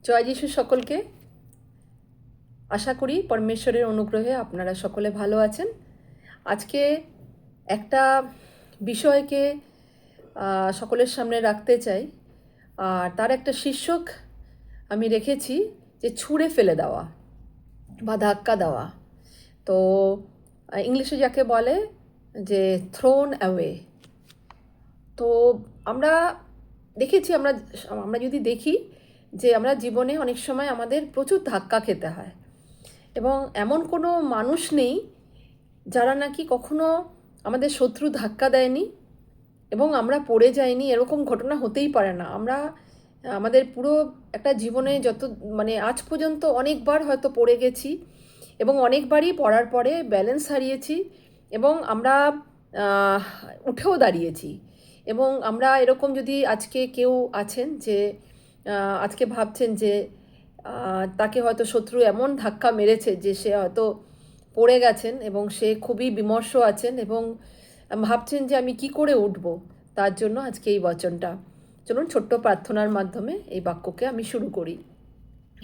জয় যিশু সকলকে। আশা করি পরমেশ্বরের অনুগ্রহে আপনারা সকলে ভালো আছেন। আজকে একটা বিষয়কে সকলের সামনে রাখতে চাই, আর তার একটা শীর্ষক আমি রেখেছি যে ছুঁড়ে ফেলে দেওয়া বা ধাক্কা দেওয়া। তো ইংলিশে যাকে বলে যে থ্রোন অ্যাওয়ে। তো আমরা দেখেছি, আমরা আমরা যদি দেখি যে আমরা জীবনে অনেক সময় আমাদের প্রচুর ধাক্কা খেতে হয়, এবং এমন কোনো মানুষ নেই যারা নাকি কখনো আমাদের শত্রু ধাক্কা দেয়নি এবং আমরা পড়ে যাইনি। এরকম ঘটনা হতেই পারে না। আমরা আমাদের পুরো একটা জীবনে আজ পর্যন্ত অনেকবার হয়তো পড়ে গেছি, এবং অনেকবারই পড়ার পরে ব্যালেন্স হারিয়েছি, এবং আমরা উঠেও দাঁড়িয়েছি। এবং আমরা এরকম, যদি আজকে কেউ আছেন যে আজকে ভাবছেন যে তাকে হয়তো শত্রু এমন ধাক্কা মেরেছে যে সে হয়তো পড়ে গেছেন এবং সে খুবই বিমর্ষ আছেন এবং ভাবছেন যে আমি কি করে উঠব, তার জন্য আজকে এই বচনটা। চলুন ছোট্ট প্রার্থনার মাধ্যমে এই বাক্যকে আমি শুরু করি।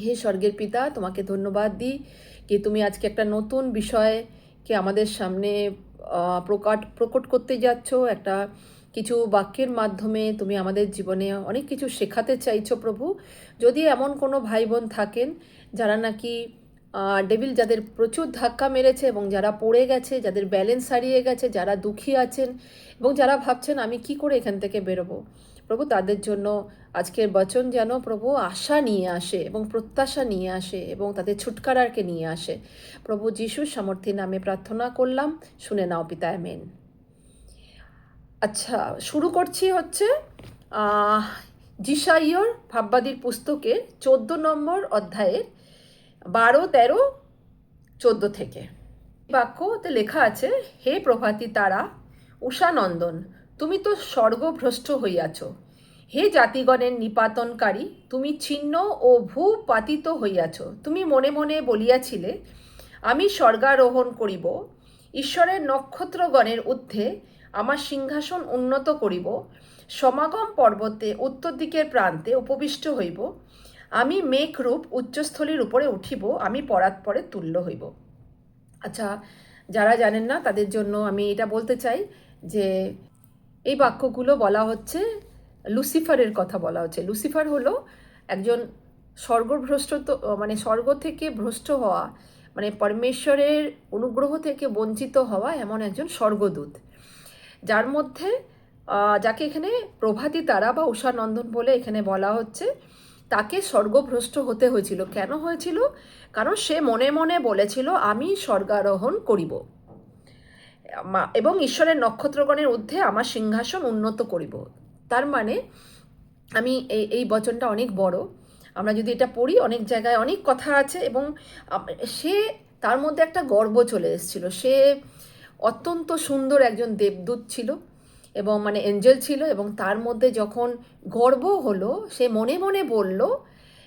হে স্বর্গের পিতা, তোমাকে ধন্যবাদ দিই যে তুমি আজকে একটা নতুন বিষয়কে আমাদের সামনে প্রকট করতে যাচ্ছ। একটা কিছু বাক্যের মাধ্যমে তুমি আমাদের জীবনে অনেক কিছু শেখাতে চাইছো প্রভু। যদি এমন কোনো ভাই বোন থাকেন যারা নাকি ডেভিল, যাদের প্রচুর ধাক্কা মেরেছে এবং যারা পড়ে গেছে, যাদের ব্যালেন্স হারিয়ে গেছে, যারা দুঃখী আছেন এবং যারা ভাবছেন আমি কি করে এখান থেকে বেরোবো, প্রভু তাদের জন্য আজকের বচন যেন প্রভু আশা নিয়ে আসে এবং প্রত্যাশা নিয়ে আসে এবং তাদের ছুটকারাকে নিয়ে আসে। প্রভু যিশুর সামর্থ্যের নামে প্রার্থনা করলাম, শুনে নাও পিতা, আমেন। আচ্ছা, শুরু করছি হচ্ছে যিশাইয়ার ভাববাদীর পুস্তকে 14 নম্বর অধ্যায়ের 12, 13, 14 থেকে। বাক্যতে লেখা আছে, হে প্রভাতী তারা, উষানন্দন, তুমি তো স্বর্গভ্রষ্ট হইয়াছ। হে জাতিগণের নিপাতনকারী, তুমি ছিন্ন ও ভূপাতিত হইয়াছ। তুমি মনে মনে বলিয়াছিলে, আমি স্বর্গারোহণ করিব, ঈশ্বরের নক্ষত্রগণের ঊর্ধ্বে আমার সিংহাসন উন্নত করিব, সমাগম পর্বতে উত্তর দিকের প্রান্তে উপবিষ্ট হইব, আমি মেঘরূপ উচ্চস্থলীর উপরে উঠিব, আমি পরাৎপরে তুল্য হইব। আচ্ছা, যারা জানেন না তাদের জন্য আমি এটা বলতে চাই যে এই বাক্যগুলো বলা হচ্ছে, লুসিফারের কথা বলা হচ্ছে। লুসিফার হলো একজন স্বর্গভ্রষ্ট, স্বর্গ থেকে ভ্রষ্ট হওয়া, পরমেশ্বরের অনুগ্রহ থেকে বঞ্চিত হওয়া এমন একজন স্বর্গদূত, যার মধ্যে যাকে এখানে প্রভাতী তারা বা উষানন্দন বলে এখানে বলা হচ্ছে, তাকে স্বর্গভ্রষ্ট হতে হয়েছিল। কেন হয়েছিল? কারণ সে মনে মনে বলেছিল আমি স্বর্গারোহণ করিব এবং ঈশ্বরের নক্ষত্রগণের ঊর্ধ্বে আমার সিংহাসন উন্নত করিব। তার মানে আমি এই বচনটা অনেক বড়, আমরা যদি এটা পড়ি অনেক জায়গায় অনেক কথা আছে, এবং সে তার মধ্যে একটা গর্ব চলে এসেছিল। সে অত্যন্ত সুন্দর একজন দেবদূত ছিল এবং এঞ্জেল ছিল, এবং তার মধ্যে যখন গর্ব হলো, সে মনে মনে বলল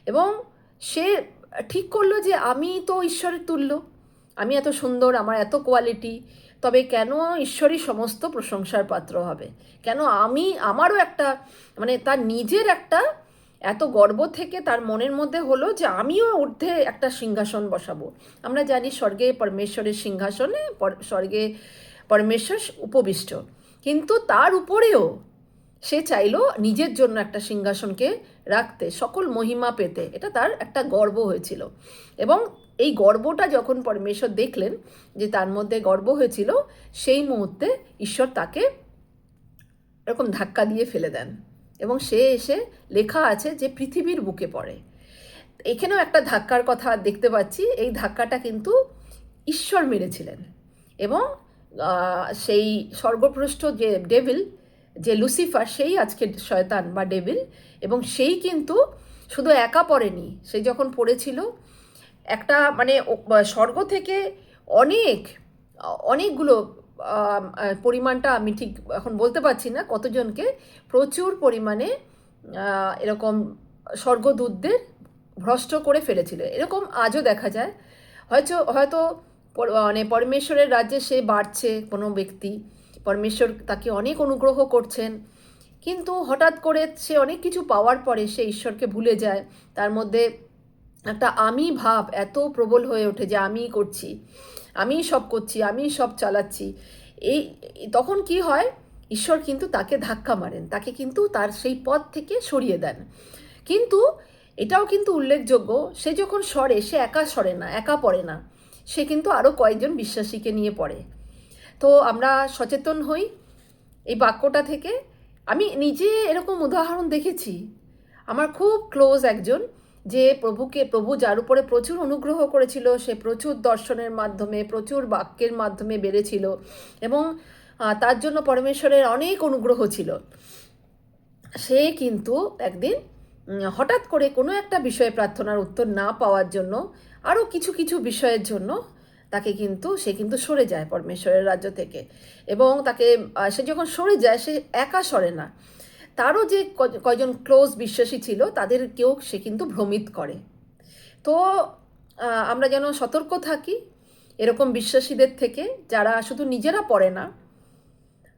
এবং সে ঠিক করলো যে আমি তো ঈশ্বরের তুল্য, আমি এত সুন্দর, আমার এত কোয়ালিটি, তবে কেন ঈশ্বরই সমস্ত প্রশংসার পাত্র হবে? কেন আমারও একটা তার নিজের একটা এত গর্ব থেকে তার মনের মধ্যে হলো যে আমিও ঊর্ধ্বে একটা সিংহাসন বসাবো। আমরা জানি স্বর্গে পরমেশ্বরের সিংহাসনে স্বর্গে পরমেশ্বর উপবিষ্ট, কিন্তু তার উপরেও সে চাইলো নিজের জন্য একটা সিংহাসনকে রাখতে, সকল মহিমা পেতে। এটা তার একটা গর্ব হয়েছিল, এবং এই গর্বটা যখন পরমেশ্বর দেখলেন যে তার মধ্যে গর্ব হয়েছিল, সেই মুহূর্তে ঈশ্বর তাকে এরকম ধাক্কা দিয়ে ফেলে দেন এবং সে এসে, লেখা আছে যে পৃথিবীর বুকে পড়ে। এখানেও একটা ধাক্কার কথা দেখতে পাচ্ছি। এই ধাক্কাটা কিন্তু ঈশ্বর মেরেছিলেন, এবং সেই স্বর্গভ্রষ্ট যে ডেভিল, যে লুসিফার, সেই আজকে শয়তান বা ডেভিল, এবং সেই কিন্তু শুধু একা পড়েনি। সে যখন পড়েছিল, একটা স্বর্গ থেকে অনেকগুলো পরিমাণটা আমি ঠিক এখন বলতে পারছি না কতজনকে, প্রচুর পরিমাণে এরকম স্বর্গদূতদের ভ্রষ্ট করে ফেলেছিল। এরকম আজও দেখা যায়। হয়তো পরমেশ্বরের রাজ্যে সে বাড়ছে কোনো ব্যক্তি, পরমেশ্বর তাকে অনেক অনুগ্রহ করছেন, কিন্তু হঠাৎ করে সে অনেক কিছু পাওয়ার পরে সে ঈশ্বরকে ভুলে যায়। তার মধ্যে একটা আমি ভাব এত প্রবল হয়ে ওঠে যে আমিই করছি, আমিই সব করছি, আমিই সব চালাচ্ছি। এই তখন কি হয়, ঈশ্বর কিন্তু তাকে ধাক্কা মারেন, তাকে কিন্তু তার সেই পথ থেকে সরিয়ে দেন। কিন্তু এটাও কিন্তু উল্লেখযোগ্য, সে যখন সরে, সে একা সরে না, একা পড়ে না, সে কিন্তু আরও কয়েকজন বিশ্বাসীকে নিয়ে পড়ে। তো আমরা সচেতন হই এই বাক্যটা থেকে। আমি নিজে এরকম উদাহরণ দেখেছি। আমার খুব ক্লোজ একজন, যে প্রভু যার উপরে প্রচুর অনুগ্রহ করেছিল, সে প্রচুর দর্শনের মাধ্যমে, প্রচুর বাক্যের মাধ্যমে বেড়েছিল, এবং তার জন্য পরমেশ্বরের অনেক অনুগ্রহ ছিল। সে কিন্তু একদিন হঠাৎ করে কোনো একটা বিষয়ে প্রার্থনার উত্তর না পাওয়ার জন্য, আরও কিছু কিছু বিষয়ের জন্য সে কিন্তু সরে যায় পরমেশ্বরের রাজ্য থেকে। এবং সে যখন সরে যায়, সে একা সরে না, তারও যে কয়জন ক্লোজ বিশ্বাসী ছিল তাদেরকেও সে কিন্তু ভ্রমিত করে। তো আমরা যেন সতর্ক থাকি এরকম বিশ্বাসীদের থেকে, যারা শুধু নিজেরা পড়ে না,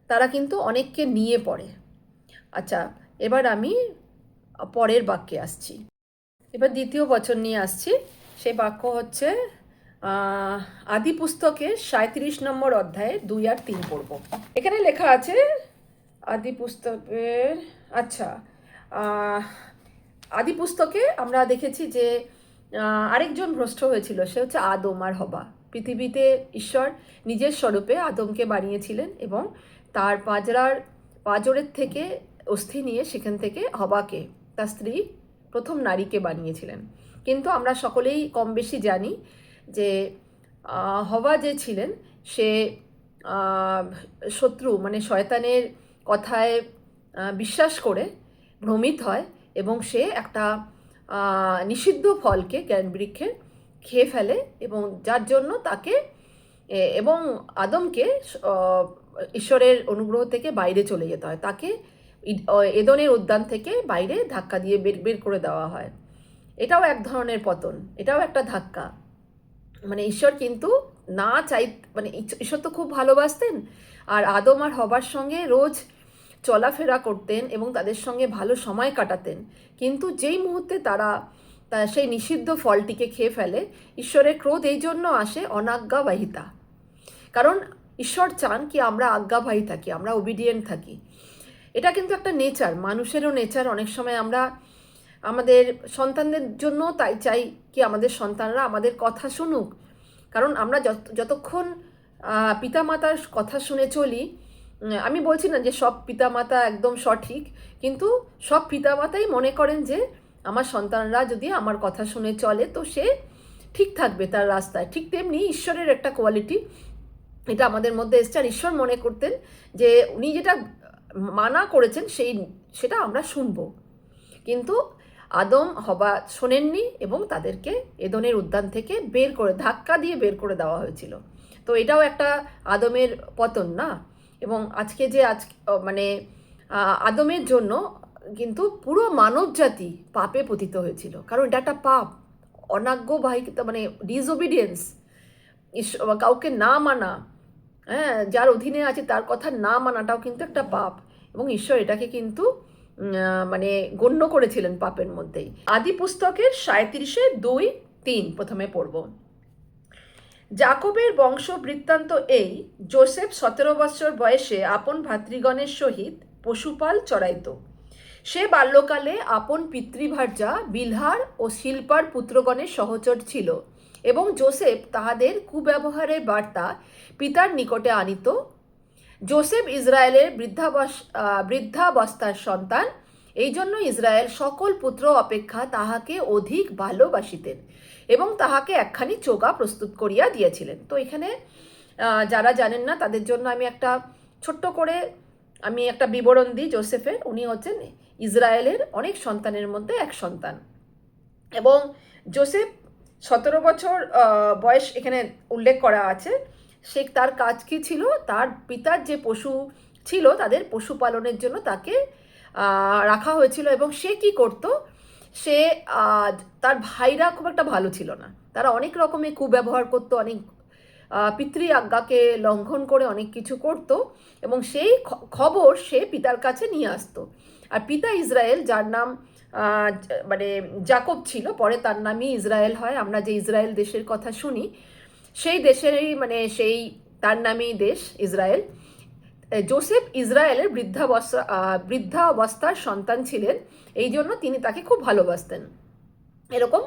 তারা কিন্তু অনেককে নিয়ে পড়ে। আচ্ছা, এবার আমি পরের বাক্যে আসছি। এবার দ্বিতীয় বচন নিয়ে আসছি। সেই বাক্য হচ্ছে আদি পুস্তকের 37 নম্বর অধ্যায়ে 2 আর 3 পড়ব। এখানে লেখা আছে আদি পুস্তকের, আচ্ছা, আদি পুস্তকে আমরা দেখেছি যে আরেকজন ভ্রষ্ট হয়েছিল, সে হচ্ছে আদম আর হবা। পৃথিবীতে ঈশ্বর নিজের স্বরূপে আদমকে বানিয়েছিলেন এবং তার পাঁজরের থেকে অস্থি নিয়ে সেখান থেকে হবাকে, তার স্ত্রী, প্রথম নারীকে বানিয়েছিলেন। কিন্তু আমরা সকলেই কম বেশি জানি যে হবা যে ছিলেন, সে শত্রু মানে শয়তানের কথায় বিশ্বাস করে ভ্রমিত হয় এবং সে একটা নিষিদ্ধ ফলকে, জ্ঞানবৃক্ষে, খেয়ে ফেলে, এবং যার জন্য তাকে এবং আদমকে ঈশ্বরের অনুগ্রহ থেকে বাইরে চলে যেতে হয়। তাকে এদনের উদ্যান থেকে বাইরে ধাক্কা দিয়ে বের করে দেওয়া হয়। এটাও এক ধরনের পতন, এটাও একটা ধাক্কা। মানে ঈশ্বর কিন্তু না চাই, মানে ঈশ্বর তো খুব ভালোবাসতেন, আর আদম আর হবার সঙ্গে রোজ চলাফেরা করতেন এবং তাদের সঙ্গে ভালো সময় কাটাতেন। কিন্তু যেই মুহূর্তে তারা সেই নিষিদ্ধ ফলটিকে খেয়ে ফেলে, ঈশ্বরের ক্রোধ এই জন্য আসে, অনাজ্ঞাবাহিতা। কারণ ঈশ্বর চান কি আমরা আজ্ঞাবাহী থাকি, আমরা ওবিডিয়েন্ট থাকি। এটা কিন্তু একটা নেচার, মানুষেরও নেচার। অনেক সময় আমরা আমাদের সন্তানদের জন্য তাই চাই কি আমাদের সন্তানরা আমাদের কথা শুনুক। কারণ আমরা যতক্ষণ পিতামাতার কথা শুনে চলি, আমি বলছি না যে সব পিতামাতা একদম সঠিক, কিন্তু সব পিতামাতাই মনে করেন যে আমার সন্তানরা যদি আমার কথা শুনে চলে তো সে ঠিক থাকবে তার রাস্তায়। ঠিক তেমনি ঈশ্বরের একটা কোয়ালিটি, এটা আমাদের মধ্যে এসছে। আর ঈশ্বর মনে করতেন যে উনি যেটা মানা করেছেন সেটা আমরা শুনবো। কিন্তু আদম হবা শোনেননি এবং তাদেরকে এদনের উদ্যান থেকে ধাক্কা দিয়ে বের করে দেওয়া হয়েছিল। তো এটাও একটা আদমের পতন না? এবং আজকে মানে আদমের জন্য কিন্তু পুরো মানব জাতি পাপে পতিত হয়েছিল, কারণ এটা একটা পাপ, অনাজ্ঞাবাহিতা, মানে ডিসওবিডিয়েন্স, কাউকে না মানা, হ্যাঁ, যার অধীনে আছে তার কথা না মানাটাও কিন্তু একটা পাপ, এবং ঈশ্বর এটাকে কিন্তু মানে গণ্য করেছিলেন পাপের মধ্যেই। আদি পুস্তকের 37:2-3 প্রথমে পড়ব। যাকবের বংশ বৃত্তান্ত এই: যোসেফ 17 বৎসর বয়সে আপন ভাতৃগণের সহিত পশুপাল চড়াইত। সে বাল্যকালে আপন পিতৃভার্যা বিলহার ও শিল্পার পুত্রগণের সহচর ছিল, এবং যোসেফ তাহাদের কুব্যবহারের বার্তা পিতার নিকটে আনিত। যোসেফ ইসরায়েলের বৃদ্ধাবস্থার সন্তান, এই জন্য ইসরায়েল সকল পুত্র অপেক্ষা তাহাকে অধিক ভালোবাসিতেন এবং তাহাকে একখানি চোগা প্রস্তুত করিয়া দিয়েছিলেন। তো এখানে যারা জানেন না তাদের জন্য আমি ছোট্ট করে একটা বিবরণ দিই যোসেফের। উনি হচ্ছেন ইসরায়েলের অনেক সন্তানের মধ্যে এক সন্তান, এবং যোসেফ 17 বছর বয়স এখানে উল্লেখ করা আছে। তার কাজ কি ছিল? তার পিতার যে পশু ছিল তাদের পশুপালনের জন্য তাকে রাখা হয়েছিল, এবং সে কি করত? সে তার ভাইরা খুব একটা ভালো ছিল না, তারা অনেক রকমের কুব্যবহার করতো, অনেক পিতৃ আজ্ঞাকে লঙ্ঘন করে অনেক কিছু করত, এবং সেই খবর সে পিতার কাছে নিয়ে আসতো। আর পিতা ইসরায়েল, যার নাম মানে জাকব ছিল, পরে তার নামই ইসরায়েল হয়। আমরা যে ইসরায়েল দেশের কথা শুনি, সেই দেশেরই মানে সেই তার নামেই দেশ ইসরায়েল। জোসেফ ইসরায়েলের বৃদ্ধাবস্থার সন্তান ছিলেন, এই জন্য তিনি তাকে খুব ভালোবাসতেন এরকম।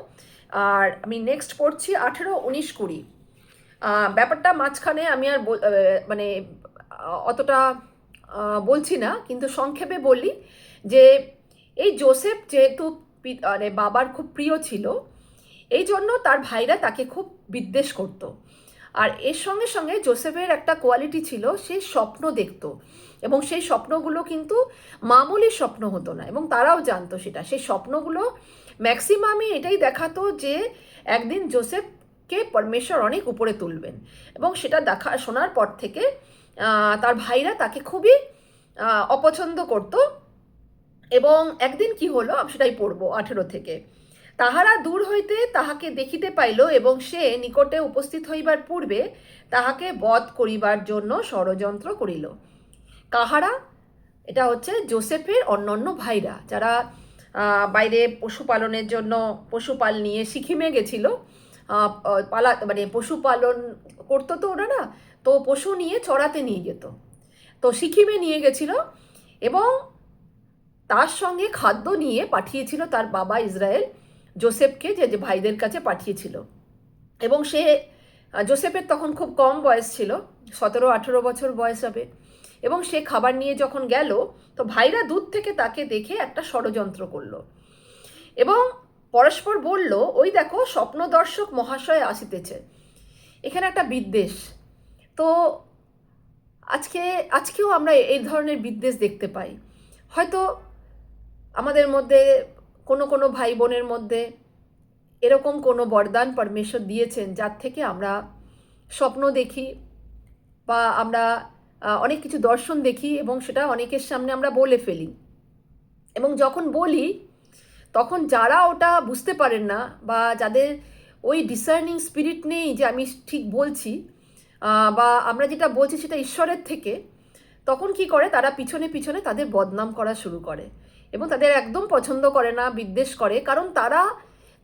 আর আমি নেক্সট পড়ছি 18, 19, 20। ব্যাপারটা মাঝখানে আমি আর মানে অতটা বলছি না, কিন্তু সংক্ষেপে বলি যে এই জোসেফ যেহেতু মানে বাবার খুব প্রিয় ছিল, এই জন্য তার ভাইরা তাকে খুব বিদ্বেষ করত। আর এর সঙ্গে সঙ্গে জোসেফের একটা কোয়ালিটি ছিল, সে স্বপ্ন দেখত, এবং সেই স্বপ্নগুলো কিন্তু মামুলি স্বপ্ন হতো না, এবং তারাও জানতো সেটা। সেই স্বপ্নগুলো ম্যাক্সিমামই এটাই দেখাতো যে একদিন জোসেফকে পরমেশ্বর অনেক উপরে তুলবেন, এবং সেটা শোনার পর থেকে তার ভাইরা তাকে খুবই অপছন্দ করত। এবং একদিন কি হলো আমি সেটাই পড়বো 18 থেকে। তাহারা দূর হইতে তাহাকে দেখিতে পাইল, এবং সে নিকটে উপস্থিত হইবার পূর্বে তাহাকে বধ করিবার জন্য ষড়যন্ত্র করিল। কাহারা? এটা হচ্ছে জোসেফের অন্যান্য ভাইরা, যারা বাইরে পশুপালনের জন্য পশুপাল নিয়ে সিকিমে গেছিল, মানে পশুপালন করতো তো ওরা না, তো পশু নিয়ে চড়াতে নিয়ে যেত, তো সিকিমে নিয়ে গেছিল, এবং তার সঙ্গে খাদ্য নিয়ে পাঠিয়েছিল তার বাবা ইসরায়েল জোসেফকে, যে ভাইদের কাছে পাঠিয়েছিল। এবং সে জোসেফের তখন খুব কম বয়স ছিল, 17-18 বছর বয়স হবে, এবং সে খাবার নিয়ে যখন গেল, তো ভাইরা দূর থেকে তাকে দেখে একটা ষড়যন্ত্র করলো, এবং পরস্পর বলল, ওই দেখো স্বপ্নদর্শক মহাশয় আসিতেছে। এখানে একটা বিদ্বেষ। তো আজকেও আমরা এই ধরনের বিদ্বেষ দেখতে পাই। হয়তো আমাদের মধ্যে কোনো ভাই বোনের মধ্যে এরকম কোনো বরদান পরমেশ্বর দিয়েছেন, যার থেকে আমরা স্বপ্ন দেখি বা আমরা অনেক কিছু দর্শন দেখি, এবং সেটা অনেকের সামনে আমরা বলে ফেলি, এবং যখন বলি তখন যারা ওটা বুঝতে পারেন না, বা যাদের ওই ডিসার্নিং স্পিরিট নেই যে আমি ঠিক বলছি, বা আমরা যেটা বলছি সেটা ঈশ্বরের থেকে, তখন কি করে, তারা পিছনে পিছনে তাদের বদনাম করা শুরু করে, এবং তাদের একদম পছন্দ করে না, বিদ্বেষ করে, কারণ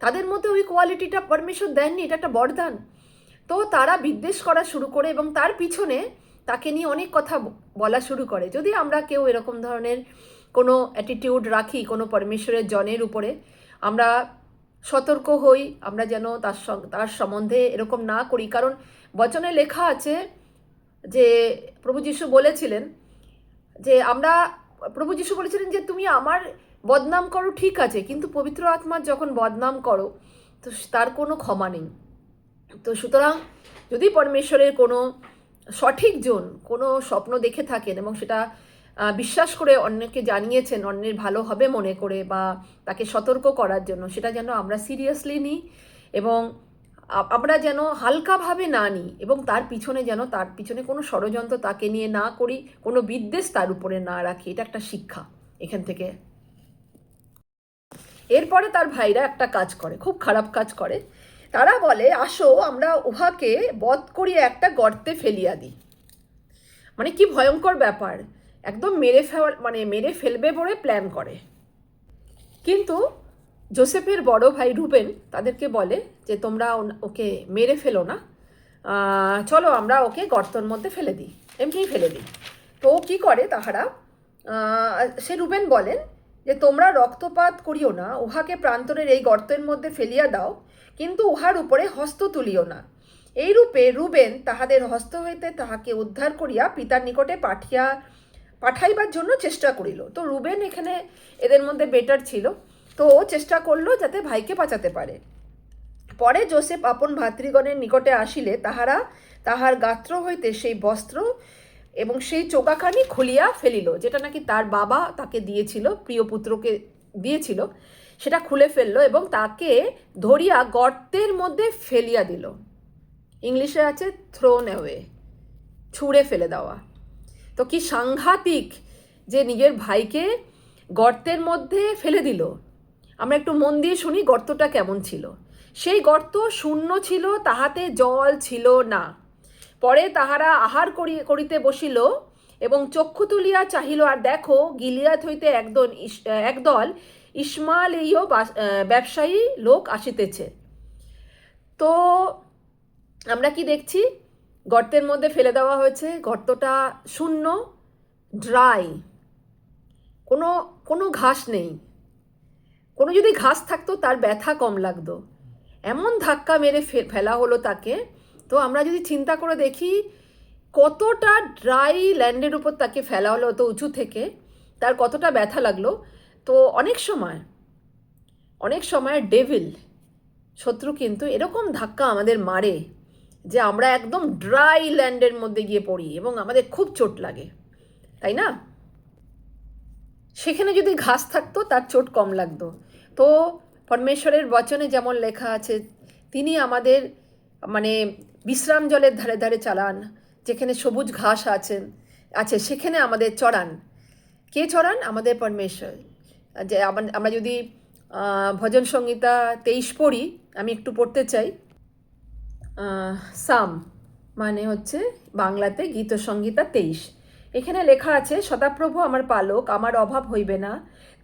তাদের মধ্যে ওই কোয়ালিটিটা পরমেশ্বর দেননি, এটা একটা বরদান। তো তারা বিদ্বেষ করা শুরু করে, এবং তার পিছনে তাকে নিয়ে অনেক কথা বলা শুরু করে। যদি আমরা কেউ এরকম ধরনের কোনো অ্যাটিটিউড রাখি কোনো পরমেশ্বরের জনের উপরে, আমরা সতর্ক হই, আমরা যেন তার সম্বন্ধে এরকম না করি। কারণ বচনে লেখা আছে যে প্রভু যিশু বলেছিলেন যে তুমি আমার বদনাম করো, ঠিক আছে, কিন্তু পবিত্র আত্মার যখন বদনাম করো তো তার কোনো ক্ষমা নেই। তো সুতরাং যদি পরমেশ্বরের কোনো সঠিক জন কোনো স্বপ্ন দেখে থাকেন, এবং সেটা বিশ্বাস করে অন্যকে জানিয়েছেন, অন্যের ভালো হবে মনে করে, বা তাকে সতর্ক করার জন্য, সেটা যেন আমরা সিরিয়াসলি নিই, এবং আমরা যেন হালকাভাবে না নিই, এবং তার পিছনে কোনো ষড়যন্ত্র তাকে নিয়ে না করি, কোনো বিদ্বেষ তার উপরে না রাখি। এটা একটা শিক্ষা এখান থেকে। এরপরে তার ভাইরা একটা কাজ করে, খুব খারাপ কাজ করে। তারা বলে, আসো আমরা উহাকে বধ করিয়া একটা গর্তে ফেলিয়া দিই। মানে কি ভয়ঙ্কর ব্যাপার, একদম মেরে ফেলবে বলে প্ল্যান করে। কিন্তু জোসেফের বড় ভাই রুবেন তাদেরকে বলে যে তোমরা ওকে মেরে ফেলো না, চলো আমরা ওকে গর্তের মধ্যে ফেলে দিই, এমনিই ফেলে দিই। তো কী করে তাহারা, সে রুবেন বলেন যে তোমরা রক্তপাত করিও না, উহাকে প্রান্তরের এই গর্তের মধ্যে ফেলিয়া দাও, কিন্তু উহার উপরে হস্ত তুলিও না। এইরূপে রুবেন তাহাদের হস্ত হইতে তাহাকে উদ্ধার করিয়া পিতার নিকটে পাঠাইবার জন্য চেষ্টা করিল। তো রুবেন এখানে এদের মধ্যে বেটার ছিল, তো ও চেষ্টা করলো যাতে ভাইকে বাঁচাতে পারে। পরে জোসেফ আপন ভাতৃগণের নিকটে আসিলে তাহারা তাহার গাত্র হইতে সেই বস্ত্র এবং সেই চোকাখানি খুলিয়া ফেলিল, যেটা নাকি তার বাবা তাকে দিয়েছিল, প্রিয় পুত্রকে দিয়েছিল, সেটা খুলে ফেললো, এবং তাকে ধরিয়া গর্তের মধ্যে ফেলিয়া দিল। ইংলিশে আছে থ্রোন অ্যাওয়ে, ছুঁড়ে ফেলে দেওয়া। তো কি সাংঘাতিক যে নিজের ভাইকে গর্তের মধ্যে ফেলে দিল। আমরা একটু মন দিয়ে শুনি গর্তটা কেমন ছিল। সেই গর্ত শূন্য ছিল, তাহাতে জল ছিল না। পরে তাহারা আহার করিতে বসিল এবং চক্ষু তুলিয়া চাহিল, আর দেখো গিলিয়াদ হইতে একদল ইসমালীয় ব্যবসায়ী লোক আসিতেছে। তো আমরা কি দেখছি? গর্তের মধ্যে ফেলে দেওয়া হয়েছে, গর্তটা শূন্য, ড্রাই, কোনো কোনো ঘাস নেই। কোনো যদি ঘাস থাকতো তার ব্যথা কম লাগতো, এমন ধাক্কা মেরে ফেলা হলো তাকে। তো আমরা যদি চিন্তা করে দেখি কতটা ড্রাই ল্যান্ডের উপর তাকে ফেলা হলো, তো উঁচু থেকে, তার কতটা ব্যথা লাগলো। তো অনেক সময় ডেভিল, শত্রু কিন্তু এরকম ধাক্কা আমাদের মারে যে আমরা একদম ড্রাই ল্যান্ডের মধ্যে গিয়ে পড়ি এবং আমাদের খুব চোট লাগে, তাই না? সেখানে যদি ঘাস থাকতো তার চোট কম লাগতো। তো পরমেশ্বরের বচনে যেমন লেখা আছে, তিনি আমাদের বিশ্রাম জলের ধারে ধারে চালান, যেখানে সবুজ ঘাস আছে সেখানে আমাদের চড়ান। কে চড়ান? আমাদের পরমেশ্বর। যে আমরা যদি ভজন সংহিতা 23 পড়ি, আমি একটু পড়তে চাই। সাম মানে হচ্ছে বাংলাতে গীত সংহিতা 23। এখানে লেখা আছে, সদাপ্রভু আমার পালক, আমার অভাব হইবে না।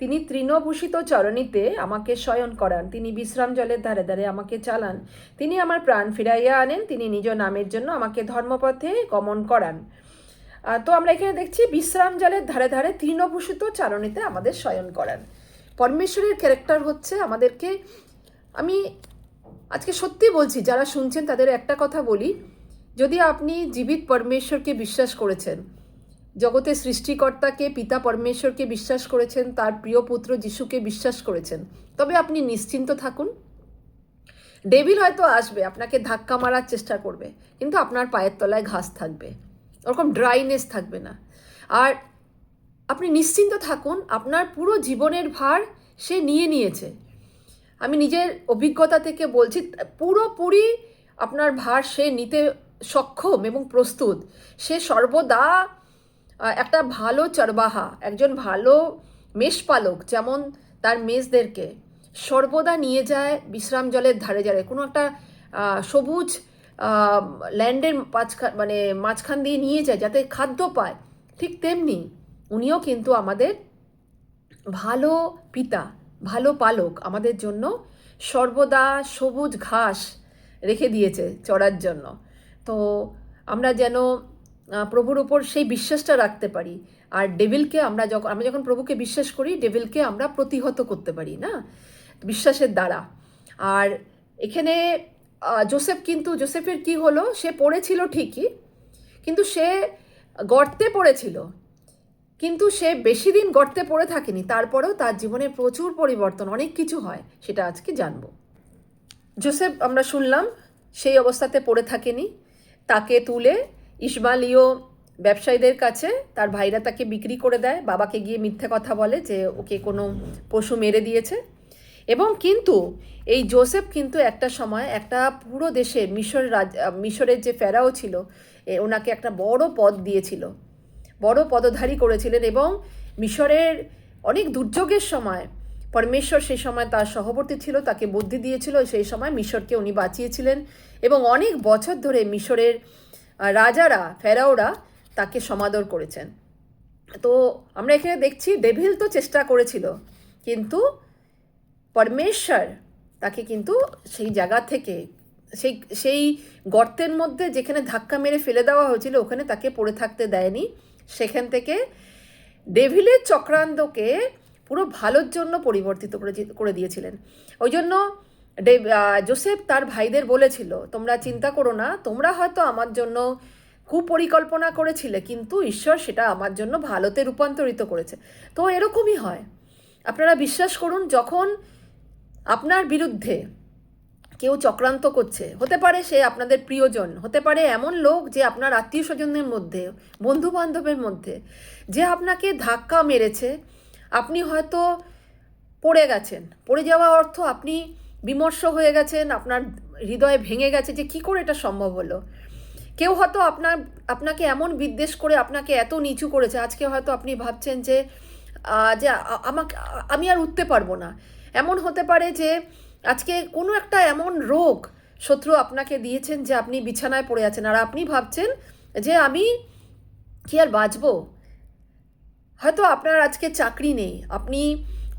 তিনি তৃণভূষিত চরণীতে আমাকে শয়ন করান, তিনি বিশ্রাম জলের ধারে ধারে আমাকে চালান, তিনি আমার প্রাণ ফিরাইয়া আনেন, তিনি নিজ নামের জন্য আমাকে ধর্মপথে গমন করান। তো আমরা এখানে দেখছি বিশ্রাম জলের ধারে ধারে তৃণভূষিত চারণীতে আমাদের শয়ন করান। পরমেশ্বরের ক্যারেক্টার হচ্ছে আমাদেরকে, আমি আজকে সত্যি বলছি, যারা শুনছেন তাদের একটা কথা বলি, যদি আপনি জীবিত পরমেশ্বরকে বিশ্বাস করেছেন, জগতের সৃষ্টিকর্তাকে পিতা পরমেশ্বরকে বিশ্বাস করেছেন, তার প্রিয় পুত্র যিশুকে বিশ্বাস করেছেন, তবে আপনি নিশ্চিন্ত থাকুন। ডেভিল হয়তো আসবে, আপনাকে ধাক্কা মারার চেষ্টা করবে, কিন্তু আপনার পায়ের তলায় ঘাস থাকবে, ওরকম ড্রাইনেস থাকবে না। আর আপনি নিশ্চিন্ত থাকুন, আপনার পুরো জীবনের ভার সে নিয়েছে। আমি নিজের অভিজ্ঞতা থেকে বলছি, পুরোপুরি আপনার ভার সে নিতে সক্ষম এবং প্রস্তুত। সে সর্বদা একটা ভালো চরবাহা, একজন ভালো মেষপালক যেমন তার মেষদেরকে সর্বদা নিয়ে যায় বিশ্রাম জলের ধারে ধারে, কোনো একটা সবুজ ল্যান্ডের মাঝখান দিয়ে নিয়ে যায় যাতে খাদ্য পায়, ঠিক তেমনি উনিও কিন্তু আমাদের ভালো পিতা, ভালো পালক, আমাদের জন্য সর্বদা সবুজ ঘাস রেখে দিয়েছে চড়ার জন্য। তো আমরা যেন প্রভুর ওপর সেই বিশ্বাসটা রাখতে পারি। আর ডেভিলকে আমরা যখন প্রভুকে বিশ্বাস করি, ডেভিলকে আমরা প্রতিহত করতে পারি না বিশ্বাসের দ্বারা। আর এখানে জোসেফের কি হলো? সে পড়েছিল ঠিকই, কিন্তু সে গর্তে পড়েছিল, কিন্তু সে বেশি দিন গর্তে পড়ে থাকেনি। তারপরেও তার জীবনে প্রচুর পরিবর্তন, অনেক কিছু হয়, সেটা আজকে জানবো। জোসেফ আমরা শুনলাম সেই অবস্থাতে পড়ে থাকেনি, তাকে তুলে ইসমালীয় ব্যবসায়ীদের কাছে তার ভাইরা তাকে বিক্রি করে দেয়। বাবাকে গিয়ে মিথ্যে কথা বলে যে ওকে কোনো পশু মেরে দিয়েছে। এবং কিন্তু এই জোসেফ কিন্তু একটা সময় একটা পুরো দেশের মিশরের যে ফেরাও ছিল, ওনাকে একটা বড় পদ দিয়েছিল, বড় পদধারী করেছিলেন। এবং মিশরের অনেক দুর্যোগের সময় পরমেশ্বর সেই সময় তার সহবর্তী ছিল, তাকে বুদ্ধি দিয়েছিল, সেই সময় মিশরকে উনি বাঁচিয়েছিলেন। এবং অনেক বছর ধরে মিশরের রাজারা, ফেরাওরা তাকে সমাদর করেছেন। তো আমরা এখানে দেখছি ডেভিল তো চেষ্টা করেছিল, কিন্তু পরমেশ্বর তাকে কিন্তু সেই জায়গা থেকে, সেই গর্তের মধ্যে যেখানে ধাক্কা মেরে ফেলে দেওয়া হয়েছিল ওখানে তাকে পড়ে থাকতে দেয়নি। সেখান থেকে ডেভিলের চক্রান্তকে পুরো ভালোর জন্য পরিবর্তিত করে দিয়েছিলেন। ওই জন্য জোসেফ তার ভাইদের বলেছিল, তোমরা চিন্তা করো না, তোমরা হয়তো আমার জন্য কুপরিকল্পনা করেছিলে, কিন্তু ঈশ্বর সেটা আমার জন্য ভালোতে রূপান্তরিত করেছে। তো এরকমই হয়, আপনারা বিশ্বাস করুন, যখন আপনার বিরুদ্ধে কেউ চক্রান্ত করছে, হতে পারে সে আপনাদের প্রিয়জন, হতে পারে এমন লোক যে আপনার আত্মীয় স্বজনের মধ্যে, বন্ধু বান্ধবের মধ্যে, যে আপনাকে ধাক্কা মেরেছে, আপনি হয়তো পড়ে গেছেন, পড়ে যাওয়া অর্থ আপনি বিমর্ষ হয়ে গেছেন, আপনার হৃদয় ভেঙে গেছে যে কি করে এটা সম্ভব হলো। কেউ হয়তো আপনাকে এমন বিদ্বেষ করে আপনাকে এত নিচু করেছে, আজকে হয়তো আপনি ভাবছেন যে আমি আর উঠতে পারবো না। এমন হতে পারে যে আজকে কোনো একটা এমন রোগ শত্রু আপনাকে দিয়েছেন যে আপনি বিছানায় পড়ে আছেন, আর আপনি ভাবছেন যে আমি কি আর বাঁচবো। হয়তো আপনার আজকে চাকরি নেই, আপনি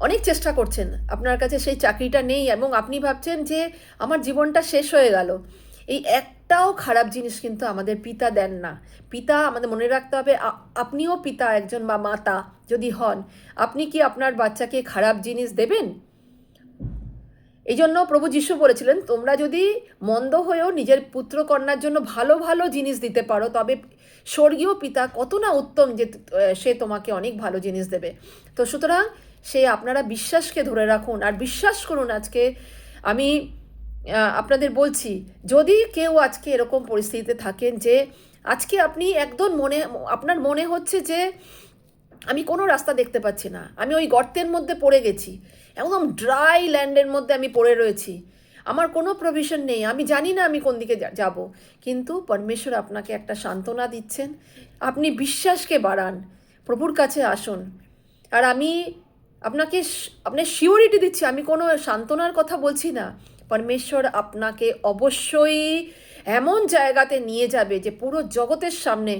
অনেক চেষ্টা করছেন, আপনার কাছে সেই চাকরিটা নেই এবং আপনি ভাবছেন যে আমার জীবনটা শেষ হয়ে গেল। এই একটাও খারাপ জিনিস কিন্তু আমাদের পিতা দেন না। পিতা, আমাদের মনে রাখতে হবে, আপনিও পিতা একজন বা মাতা যদি হন, আপনি কি আপনার বাচ্চাকে খারাপ জিনিস দেবেন? এই জন্য প্রভু যিশু বলেছিলেন, তোমরা যদি মন্দ হয়েও নিজের পুত্র কন্যার জন্য ভালো ভালো জিনিস দিতে পারো, তবে স্বর্গীয় পিতা কত না উত্তম যে সে তোমাকে অনেক ভালো জিনিস দেবে। তো সুতরাং সে আপনারা বিশ্বাসকে ধরে রাখুন আর বিশ্বাস করুন। আজকে আমি আপনাদের বলছি, যদি কেউ আজকে এরকম পরিস্থিতিতে থাকেন যে আজকে আপনি একদম আপনার মনে হচ্ছে যে আমি কোনো রাস্তা দেখতে পাচ্ছি না, আমি ওই গর্তের মধ্যে পড়ে গেছি, একদম ড্রাই ল্যান্ডের মধ্যে আমি পড়ে রয়েছি, আমার কোনো প্রভিশন নেই, আমি জানি না আমি কোন দিকে যাব, কিন্তু পরমেশ্বর আপনাকে একটা সান্ত্বনা দিচ্ছেন। আপনি বিশ্বাসকে বাড়ান, প্রভুর কাছে আসুন। আর আমি আপনার শিওরিটি দিচ্ছি, আমি কোনো সান্ত্বনার কথা বলছি না, পরমেশ্বর আপনাকে অবশ্যই এমন জায়গাতে নিয়ে যাবে যে পুরো জগতের সামনে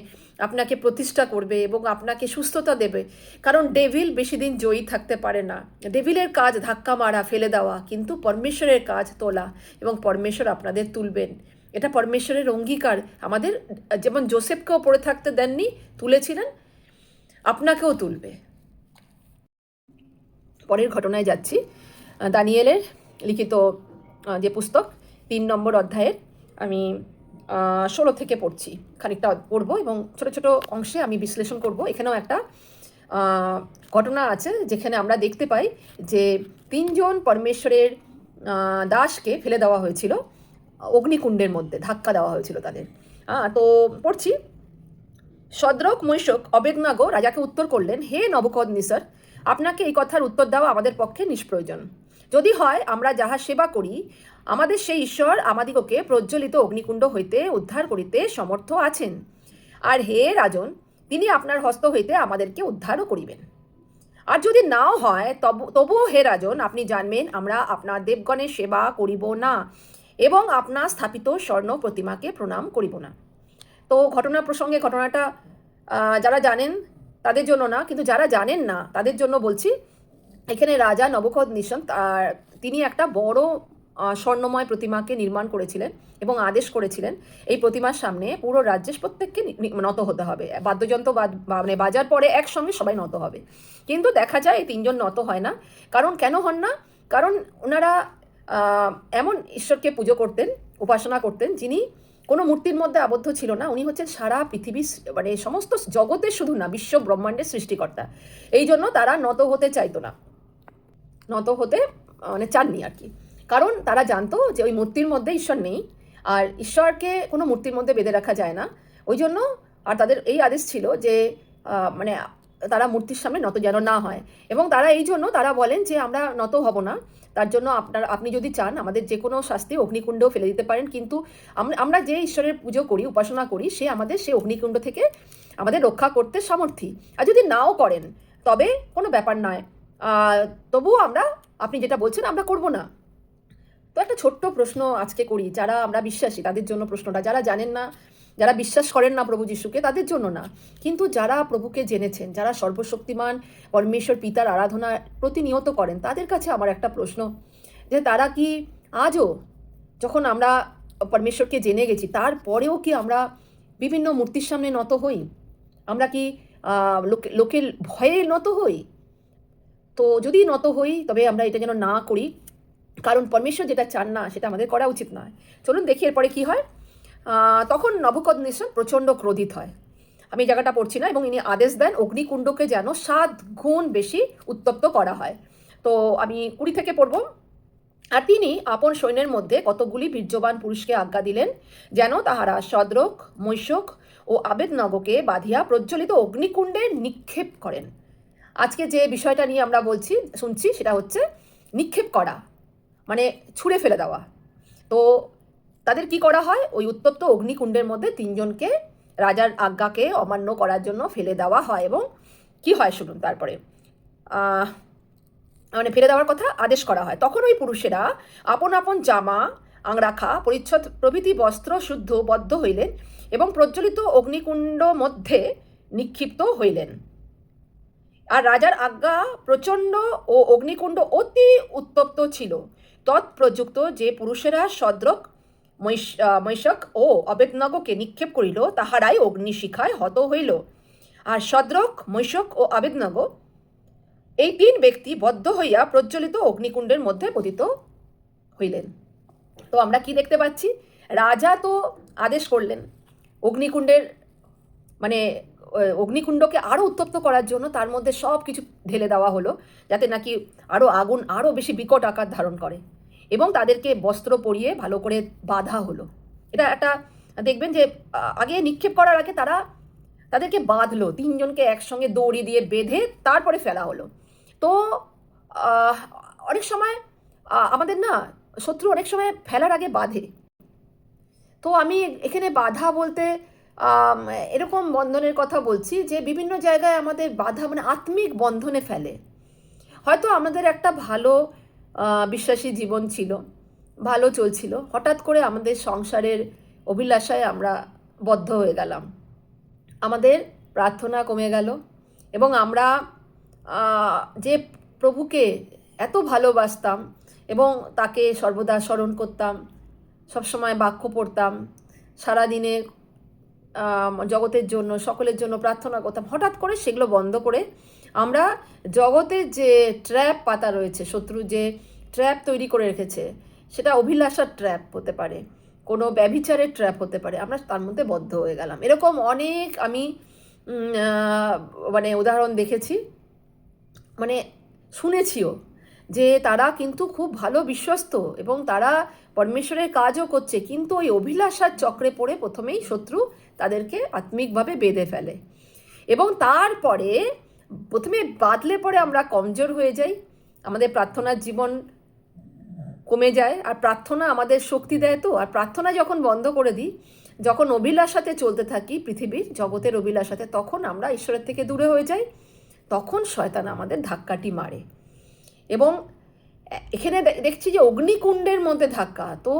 আপনাকে প্রতিষ্ঠা করবে এবং আপনাকে সুস্থতা দেবে। কারণ ডেভিল বেশি দিন জয়ী থাকতে পারে না। ডেভিলের কাজ ধাক্কা মারা, ফেলে দেওয়া, কিন্তু পরমেশ্বরের কাজ তোলা, এবং পরমেশ্বর আপনাদের তুলবেন। এটা পরমেশ্বরের অঙ্গীকার। আমাদের যেমন জোসেফকেও পড়ে থাকতে দেননি, তুলেছিলেন, আপনাকেও তুলবে। পরের ঘটনায় যাচ্ছি। দানিয়েলের লিখিত যে পুস্তক 3 নম্বর অধ্যায়ের আমি 16 থেকে পড়ছি, খানিকটা পড়বো এবং ছোট ছোট অংশে আমি বিশ্লেষণ করব। এখানেও একটা ঘটনা আছে যেখানে আমরা দেখতে পাই যে 3 জন পরমেশ্বরের দাসকে ফেলে দেওয়া হয়েছিল অগ্নিকুণ্ডের মধ্যে, ধাক্কা দেওয়া হয়েছিল তাদের। তো পড়ছি। শদ্রক, মৈশক, অবেদনাগো রাজাকে উত্তর করলেন, হে নবুকদনেসর, আপনাকে এই কথার উত্তর দেওয়া আমাদের পক্ষে নিষ্প্রয়োজন। যদি হয় আমরা যাহা সেবা করি, আমাদের সেই ঈশ্বর আমাদিগকে প্রজ্বলিত অগ্নিকুণ্ড হইতে উদ্ধার করিতে সমর্থ আছেন, আর হে রাজন, তিনি আপনার হস্ত হইতে আমাদেরকে উদ্ধারও করিবেন। আর যদি নাও হয়, তবুও হে রাজন, আপনি জানবেন আমরা আপনার দেবগণের সেবা করিব না এবং আপনার স্থাপিত স্বর্ণ প্রতিমাকে প্রণাম করিব না। তো ঘটনা প্রসঙ্গে, ঘটনাটা যারা জানেন তাদের জন্য না, কিন্তু যারা জানেন না তাদের জন্য বলছি। এখানে রাজা নবুকদনেসর তিনি একটা বড় স্বর্ণময় প্রতিমাকে নির্মাণ করেছিলেন এবং আদেশ করেছিলেন এই প্রতিমার সামনে পুরো রাজ্যের প্রত্যেককে নত হতে হবে। বাদ্যযন্ত্র মানে বাজার পরে একসঙ্গে সবাই নত হবে। কিন্তু দেখা যায় এই 3 জন নত হয় না। কারণ কেন হন না? কারণ ওনারা এমন ঈশ্বরকে পুজো করতেন, উপাসনা করতেন, যিনি কোনো মূর্তির মধ্যে আবদ্ধ ছিল না। উনি হচ্ছেন সারা পৃথিবী, মানে সমস্ত জগতের শুধু না, বিশ্ব ব্রহ্মাণ্ডের সৃষ্টিকর্তা। এই জন্য তারা নত হতে চাইতো না, নত হতে মানে চাননি আর কি। কারণ তারা জানতো যে ওই মূর্তির মধ্যে ঈশ্বর নেই, আর ঈশ্বরকে কোনো মূর্তির মধ্যে বেঁধে রাখা যায় না। ওই জন্য আর তাদের এই আদেশ ছিল যে মানে তারা মূর্তির সামনে নত যেন না হয়। এবং তারা এই জন্য তারা বলেন যে আমরা নত হব না, তার জন্য আপনি যদি চান আমাদের যে কোনো শাস্তি অগ্নিকুণ্ডেও ফেলে দিতে পারেন, কিন্তু আমরা যে ঈশ্বরের পুজো করি, উপাসনা করি, সে আমাদের সেই অগ্নিকুণ্ড থেকে আমাদের রক্ষা করতে সামর্থ্যী। আর যদি নাও করেন তবে কোনো ব্যাপার নয়, তবুও আপনি যেটা বলছেন আমরা করব না। তো একটা ছোট্ট প্রশ্ন আজকে করি, যারা আমরা বিশ্বাসী তাদের জন্য প্রশ্নটা, যারা জানেন না, যারা বিশ্বাস করেন না প্রভু যিশুকে, তাদের জন্য না, কিন্তু যারা প্রভুকে জেনেছেন, যারা সর্বশক্তিমান পরমেশ্বর পিতার আরাধনা প্রতিনিয়ত করেন, তাদের কাছে আমার একটা প্রশ্ন, যে তারা কি আজও, যখন আমরা পরমেশ্বরকে জেনে গেছি, তারপরেও কি আমরা বিভিন্ন মূর্তির সামনে নত হই? আমরা কি লোকের ভয়ে নত হই? তো যদি নত হই তবে আমরা এটা যেন না করি, কারণ পরমেশ্বর যেটা চান না সেটা আমাদের করা উচিত নয়। চলুন দেখি এরপরে কি হয়। তখন নবুকদনেসর প্রচণ্ড ক্রোধিত হয়। আমি জায়গাটা পড়ছি না, এবং ইনি আদেশ দেন অগ্নিকুণ্ডকে যেন 7 গুণ বেশি উত্তপ্ত করা হয়। তো আমি 20 থেকে পড়ব। আর তিনি আপন সৈন্যের মধ্যে কতগুলি বীর্যবান পুরুষকে আজ্ঞা দিলেন, যেন তাহারা শদ্রক, মৈশক ও আবেদনগোকে বাঁধিয়া প্রজ্বলিত অগ্নিকুণ্ডে নিক্ষেপ করেন। আজকে যে বিষয়টা নিয়ে আমরা শুনছি সেটা হচ্ছে নিক্ষেপ করা, মানে ছুঁড়ে ফেলে দেওয়া। তো তাদের কি করা হয়? ওই উত্তপ্ত অগ্নিকুণ্ডের মধ্যে 3 জনকে রাজার আজ্ঞাকে অমান্য করার জন্য ফেলে দেওয়া হয়। এবং কি হয় শুনুন তারপরে। মানে ফেলে দেওয়ার কথা আদেশ করা হয়। তখন ওই পুরুষেরা আপন আপন জামা আংরাখা পরিচ্ছদ প্রভৃতি বস্ত্র শুদ্ধ বদ্ধ হইলেন এবং প্রজ্বলিত অগ্নিকুণ্ড মধ্যে নিক্ষিপ্ত হইলেন। আর রাজার আজ্ঞা প্রচণ্ড ও অগ্নিকুণ্ড অতি উত্তপ্ত ছিল। তৎপ্রযুক্ত যে পুরুষেরা শদ্রক মৈশক ও অবেদনগকে নিক্ষেপ করিল তাহারাই অগ্নিশিখায় হত হইল। আর শদ্রক মৈশক ও অবেদনগ এই 3 ব্যক্তি বদ্ধ হইয়া প্রজ্বলিত অগ্নিকুণ্ডের মধ্যে পতিত হইলেন। তো আমরা কি দেখতে পাচ্ছি, রাজা তো আদেশ করলেন অগ্নিকুণ্ডের মানে অগ্নিকুণ্ডকে আরও উত্তপ্ত করার জন্য, তার মধ্যে সব কিছু ঢেলে দেওয়া হলো যাতে নাকি আরও আগুন আরও বেশি বিকট আকার ধারণ করে, এবং তাদেরকে বস্ত্র পরিয়ে ভালো করে বাঁধা হলো। এটা একটা দেখবেন যে আগে নিক্ষেপ করার আগে তাদেরকে বাঁধলো, 3 জনকে একসঙ্গে দড়ি দিয়ে বেঁধে তারপরে ফেলা হলো। তো অনেক সময় আমাদের না শত্রু অনেক সময় ফেলার আগে বাঁধে। তো আমি এখানে বাধা বলতে এরকম বন্ধনের কথা বলছি যে বিভিন্ন জায়গায় আমাদের বাধা মানে আত্মিক বন্ধনে ফেলে। হয়তো আমাদের একটা ভালো বিশ্বাসী জীবন ছিল, ভালো চলছিল, হঠাৎ করে আমাদের সংসারের অভিলাষায় আমরা বদ্ধ হয়ে গেলাম, আমাদের প্রার্থনা কমে গেল, এবং আমরা যে প্রভুকে এত ভালোবাসতাম এবং তাকে সর্বদা স্মরণ করতাম, সবসময় বাক্য পড়তাম, সারাদিনে জগতের জন্য সকলের জন্য প্রার্থনা করতাম, হঠাৎ করে সেগুলো বন্ধ করে আমরা জগতের যে ট্র্যাপ পাতা রয়েছে, শত্রু যে ট্র্যাপ তৈরি করে রেখেছে, সেটা অভিলাষার ট্র্যাপ হতে পারে, কোনো ব্যভিচারের ট্র্যাপ হতে পারে, আমরা তার মধ্যে বদ্ধ হয়ে গেলাম। এরকম অনেক আমি মানে উদাহরণ দেখেছি, মানে শুনেছিও, যে তারা কিন্তু খুব ভালো বিশ্বস্ত এবং তারা পরমেশ্বরের কাজও করছে, কিন্তু ওই অভিলাষার চক্রে পড়ে প্রথমেই শত্রু তাদেরকে আত্মিকভাবে বেঁধে ফেলে, এবং তারপরে প্রথমে বাঁধলে পরে আমরা কমজোর হয়ে যাই, আমাদের প্রার্থনার জীবন কমে যায়। আর প্রার্থনা আমাদের শক্তি দেয়। তো আর প্রার্থনা যখন বন্ধ করে দিই, যখন অভিলাষাতে চলতে থাকি, পৃথিবীর জগতের অভিলাষাতে, তখন আমরা ঈশ্বরের থেকে দূরে হয়ে যাই, তখন শয়তান আমাদের ধাক্কাটি মারে। এবং এখানে দেখছি যে অগ্নিকুণ্ডের মধ্যে ধাক্কা, তো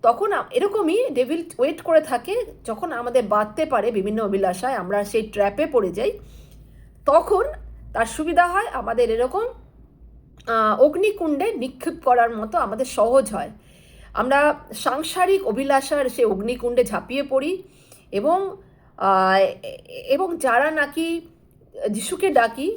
তখন এরকমই ডেভিল ওয়েট করে থাকে, যখন আমাদের বাঁধতে পারে বিভিন্ন অভিলাষায়, আমরা সেই ট্র্যাপে পড়ে যাই, তখন তার সুবিধা হয় আমাদের এরকম অগ্নিকুণ্ডে নিক্ষেপ করার মতো আমাদের সহজ হয়। আমরা সাংসারিক অভিলাষার সে অগ্নিকুণ্ডে ঝাঁপিয়ে পড়ি, এবং যারা নাকি যিশুকে ডাকি,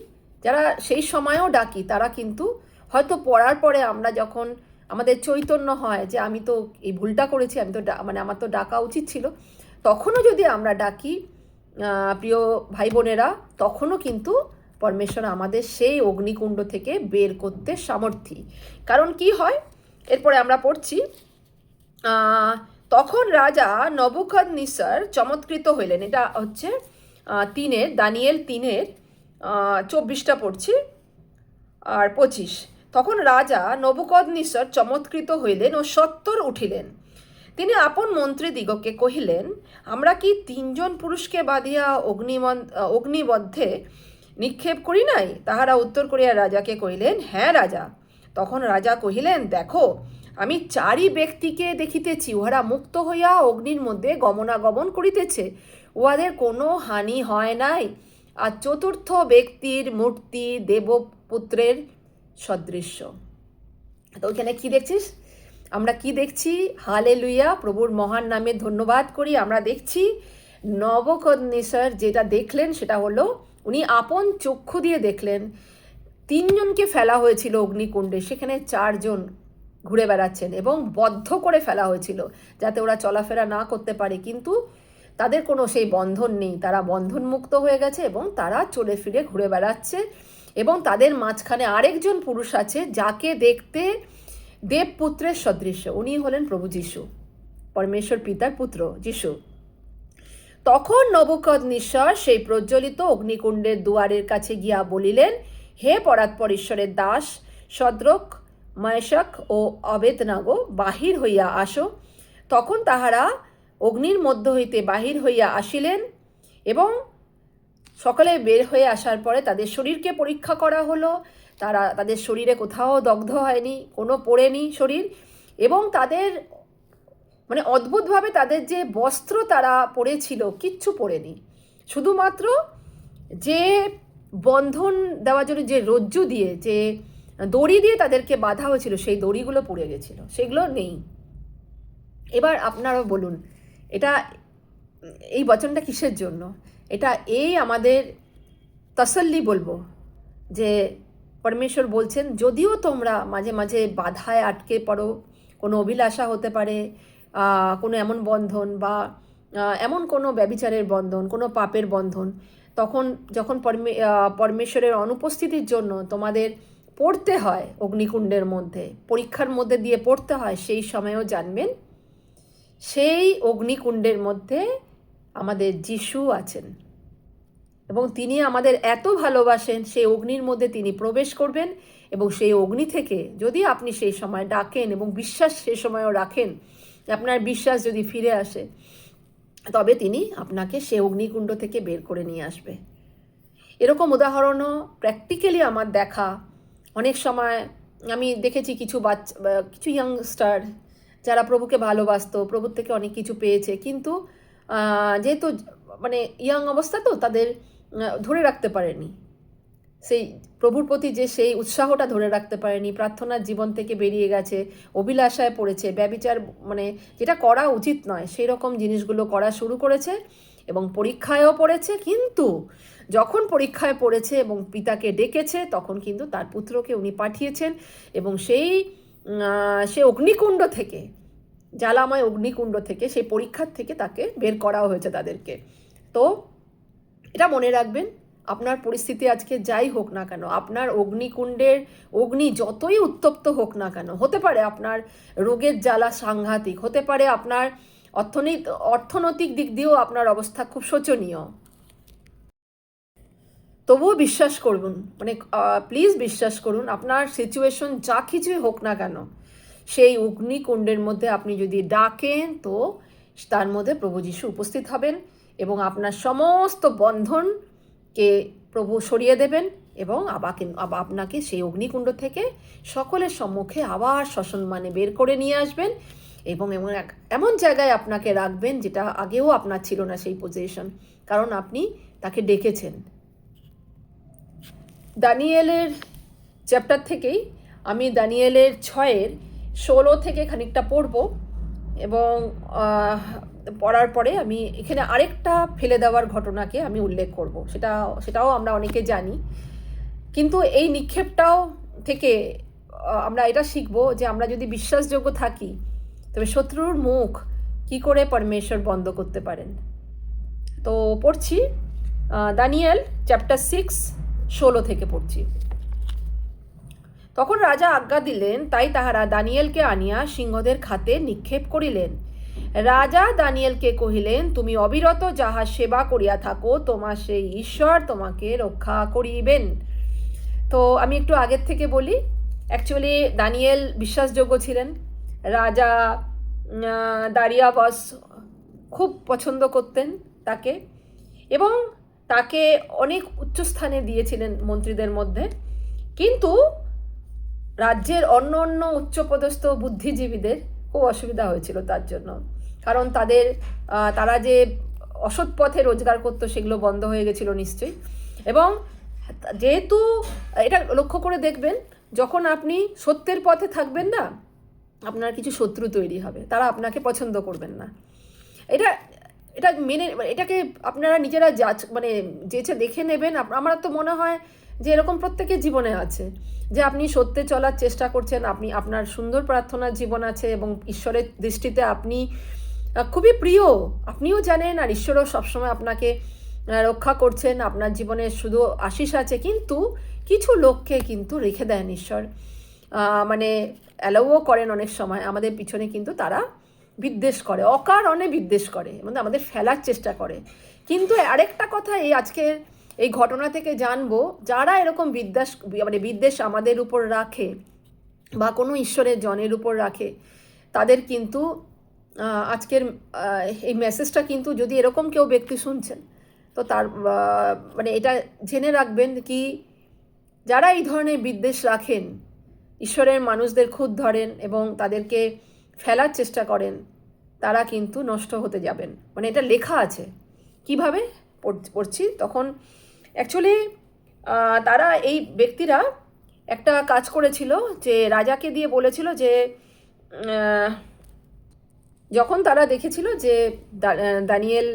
যারা সেই সময়ও ডাকি, তারা কিন্তু হয়তো পড়ার পরে আমরা যখন আমাদের চৈতন্য হয় যে আমি তো এই ভুলটা করেছি, আমি তো মানে আমার তো ডাকা উচিত ছিল, তখনও যদি আমরা ডাকি প্রিয় ভাই বোনেরা, তখনও কিন্তু পরমেশ্বর আমাদের সেই অগ্নিকুণ্ড থেকে বের করতে সামর্থ্যী। কারণ কি হয়, এরপরে আমরা পড়ছি, তখন রাজা নবুকদনেসর চমৎকৃত হইলেন। এটা হচ্ছে দানিয়েল 3 24টা পড়ছি আর 25। তখন রাজা নবুকদনেসর চমৎকৃত হইলেন ও সত্বর উঠিলেন। তিনি আপন মন্ত্রীদিগকে কহিলেন, আমরা কি 3 জন পুরুষকে বাঁধিয়া অগ্নিবদ্ধে নিক্ষেপ করি নাই? তাহারা উত্তর করিয়া রাজাকে কহিলেন, হ্যাঁ রাজা। তখন রাজা কহিলেন, দেখো, আমি 4 ব্যক্তিকে দেখিতেছি, উহারা মুক্ত হইয়া অগ্নির মধ্যে গমনাগমন করিতেছে, উহাদের কোনো হানি হয় নাই। আর 4র্থ ব্যক্তির মূর্তি দেবপুত্রের সদৃশ্য। তো ওইখানে কি দেখছিস, আমরা কি দেখছি? হালেলুয়া, প্রভুর মহান নামে ধন্যবাদ করি। আমরা দেখছি নবুকদনেসর যেটা দেখলেন সেটা হলো, উনি আপন চক্ষু দিয়ে দেখলেন 3 জনকে ফেলা হয়েছিল অগ্নিকুণ্ডে, সেখানে 4 জন ঘুরে বেড়াচ্ছেন এবং বদ্ধ করে ফেলা হয়েছিল যাতে ওরা চলাফেরা না করতে পারে, কিন্তু তাদের কোনো সেই বন্ধন নেই, তারা বন্ধন মুক্ত হয়ে গেছে এবং তারা চলে ফিরে ঘুরে বেড়াচ্ছে। এবং তাদের মাঝখানে আরেকজন পুরুষ আছে যাকে দেখতে দেবপুত্রের সদৃশ্য, উনি হলেন প্রভু যিশু, পরমেশ্বর পিতার পুত্র যিশু। তখন নবুকদনেসর সেই প্রজ্বলিত অগ্নিকুণ্ডের দুয়ারের কাছে গিয়া বলিলেন, হে পরাৎপর ঈশ্বরের দাস শদ্রক মৈশক ও অবেদনগো, বাহির হইয়া আসো। তখন তাহারা অগ্নির মধ্য হইতে বাহির হইয়া আসিলেন, এবং সকালে বের হয়ে আসার পরে তাদের শরীরকে পরীক্ষা করা হলো, তাদের শরীরে কোথাও দগ্ধ হয়নি, কোনো পোড়েনি শরীর, এবং তাদের মানে অদ্ভুতভাবে তাদের যে বস্ত্র তারা পরেছিল কিচ্ছু পরেনি, শুধুমাত্র যে বন্ধন দেওয়ার জন্য যে রজ্জু দিয়ে, যে দড়ি দিয়ে তাদেরকে বাঁধা হয়েছিল, সেই দড়িগুলো পড়ে গেছিল, সেগুলো নেই। এবার আপনারা বলুন, এটা এই বচনটা কিসের জন্য? এটা এই আমাদের তসল্লি বলবো যে পরমেশ্বর বলছেন, যদিও তোমরা মাঝে মাঝে বাধায় আটকে পড়ো, কোনো অভিলাষা হতে পারে, কোনো এমন বন্ধন বা এমন কোনো ব্যভিচারের বন্ধন, কোনো পাপের বন্ধন, তখন যখন পরমেশ্বরের অনুপস্থিতির জন্য তোমাদের পড়তে হয় অগ্নিকুণ্ডের মধ্যে, পরীক্ষার মধ্যে দিয়ে পড়তে হয়, সেই সময়ও জানবেন সেই অগ্নিকুণ্ডের মধ্যে আমাদের যিশু আছেন এবং তিনি আমাদের এত ভালোবাসেন, সেই অগ্নির মধ্যে তিনি প্রবেশ করবেন এবং সেই অগ্নি থেকে যদি আপনি সেই সময় ডাকেন এবং বিশ্বাস সেই সময়ও রাখেন, আপনার বিশ্বাস যদি ফিরে আসে, তবে তিনি আপনাকে সেই অগ্নিকুণ্ড থেকে বের করে নিয়ে আসবে। এরকম উদাহরণও প্র্যাকটিক্যালি আমার দেখা। অনেক সময় আমি দেখেছি কিছু ইয়াংস্টার যারা প্রভুকে ভালোবাসতো, প্রভুর থেকে অনেক কিছু পেয়েছে, কিন্তু যেহেতু মানে ইয়াং অবস্থা তো তাদের ধরে রাখতে পারেনি, সেই প্রভুর প্রতি যে সেই উৎসাহটা ধরে রাখতে পারেনি, প্রার্থনার জীবন থেকে বেরিয়ে গেছে, অভিলাষায় পড়েছে, ব্যভিচার মানে যেটা করা উচিত নয় সেই রকম জিনিসগুলো করা শুরু করেছে এবং পরীক্ষায়ও পড়েছে। কিন্তু যখন পরীক্ষায় পড়েছে এবং পিতাকে ডেকেছে, তখন কিন্তু তার পুত্রকে উনি পাঠিয়েছেন এবং সে অগ্নিকুণ্ড থেকে, জ্বালাময় অগ্নিকুণ্ড থেকে, সেই পরীক্ষার থেকে তাকে বের করাও হয়েছে তাদেরকে। তো এটা মনে রাখবেন, আপনার পরিস্থিতি আজকে যাই হোক না কেন, আপনার অগ্নিকুণ্ডের অগ্নি যতই উত্তপ্ত হোক না কেন, হতে পারে আপনার রোগের জ্বালা সাংঘাতিক, হতে পারে আপনার অর্থনৈতিক দিক দিয়েও আপনার অবস্থা খুব শোচনীয়, তবুও বিশ্বাস করুন, মানে প্লিজ বিশ্বাস করুন, আপনার সিচুয়েশন যা কিছুই হোক না কেন, সেই অগ্নিকুণ্ডের মধ্যে আপনি যদি ডাকেন, তো তার মধ্যে প্রভু যীশু উপস্থিত হবেন এবং আপনার সমস্ত বন্ধনকে প্রভু সরিয়ে দেবেন এবং আপনাকে সেই অগ্নিকুণ্ড থেকে সকলের সম্মুখে আবার সসম্মানে বের করে নিয়ে আসবেন এবং এমন জায়গায় আপনাকে রাখবেন যেটা আগেও আপনার ছিল না সেই পজিশন, কারণ আপনি তাকে ডেকেছেন। দানিয়েলের চ্যাপ্টার থেকেই আমি দানিয়েলের 6:16 থেকে খানিকটা পড়ব এবং পড়ার পরে আমি এখানে আরেকটা ফেলে দেওয়ার ঘটনাকে আমি উল্লেখ করব, সেটাও আমরা অনেকে জানি, কিন্তু এই নিক্ষেপটাও থেকে আমরা এটা শিখব যে আমরা যদি বিশ্বাসযোগ্য থাকি, তবে শত্রুর মুখ কি করে পরমেশ্বর বন্ধ করতে পারেন। তো পড়ছি, দানিয়েল চ্যাপ্টার 6:16 থেকে পড়ছি। তখন রাজা আজ্ঞা দিলেন, তাই তাহারা দানিয়েলকে আনিয়া সিংহদের খাতে নিক্ষেপ করিলেন। রাজা দানিয়েলকে কহিলেন, তুমি অবিরত যাহা সেবা করিয়া থাকো, তোমার সেই ঈশ্বর তোমাকে রক্ষা করিবেন। তো আমি একটু আগের থেকে বলি, অ্যাকচুয়ালি দানিয়েল বিশ্বাসযোগ্য ছিলেন, রাজা দারিয়াবাস খুব পছন্দ করতেন তাকে এবং তাকে অনেক উচ্চস্থানে দিয়েছিলেন মন্ত্রীদের মধ্যে, কিন্তু রাজ্যের অন্য অন্য উচ্চপদস্থ বুদ্ধিজীবীদের খুব অসুবিধা হয়েছিল তার জন্য, কারণ তারা যে অসৎ পথে রোজগার করতো সেগুলো বন্ধ হয়ে গেছিল নিশ্চয়ই। এবং যেহেতু এটা লক্ষ্য করে দেখবেন, যখন আপনি সত্যের পথে থাকবেন না, আপনার কিছু শত্রু তৈরি হবে, তারা আপনাকে পছন্দ করবেন না। এটাকে আপনারা নিজেরা যেচে দেখে নেবেন। আমার তো মনে হয় যে এরকম প্রত্যেকের জীবনে আছে, যে আপনি সত্যে চলার চেষ্টা করছেন, আপনার সুন্দর প্রার্থনার জীবন আছে এবং ঈশ্বরের দৃষ্টিতে আপনি খুবই প্রিয়, আপনিও জানেন, আর ঈশ্বরও সবসময় আপনাকে রক্ষা করছেন, আপনার জীবনে শুধু আশিস আছে, কিন্তু কিছু লোককে কিন্তু রেখে দেন ঈশ্বর, মানে অ্যালাউও করেন অনেক সময় আমাদের পিছনে, কিন্তু তারা বিদ্বেষ করে, অকারণে বিদ্বেষ করে, মানে আমাদের ফেলার চেষ্টা করে। কিন্তু আরেকটা কথা আজকের এই ঘটনা থেকে জানবো, যারা এরকম বিদ্বেষ আমাদের উপর রাখে বা কোনো ঈশ্বরের জনের উপর রাখে, তাদের কিন্তু আজকের এই মেসেজটা কিন্তু যদি এরকম কেউ ব্যক্তি শুনছেন, তো তার এটা জেনে রাখবেন কি, যারা এই ধরনের বিদ্বেষ রাখেন, ঈশ্বরের মানুষদের খুঁত ধরেন এবং তাদেরকে ফেলার চেষ্টা করেন, তারা কিন্তু নষ্ট হতে যাবেন। মানে এটা লেখা আছে। কিভাবে পড়ছি তখন অ্যাকচুয়ালি তারা এই ব্যক্তিরা একটা কাজ করেছিল, যে রাজাকে দিয়ে বলেছিল যে যখন তারা দেখেছিল যে দানিয়েল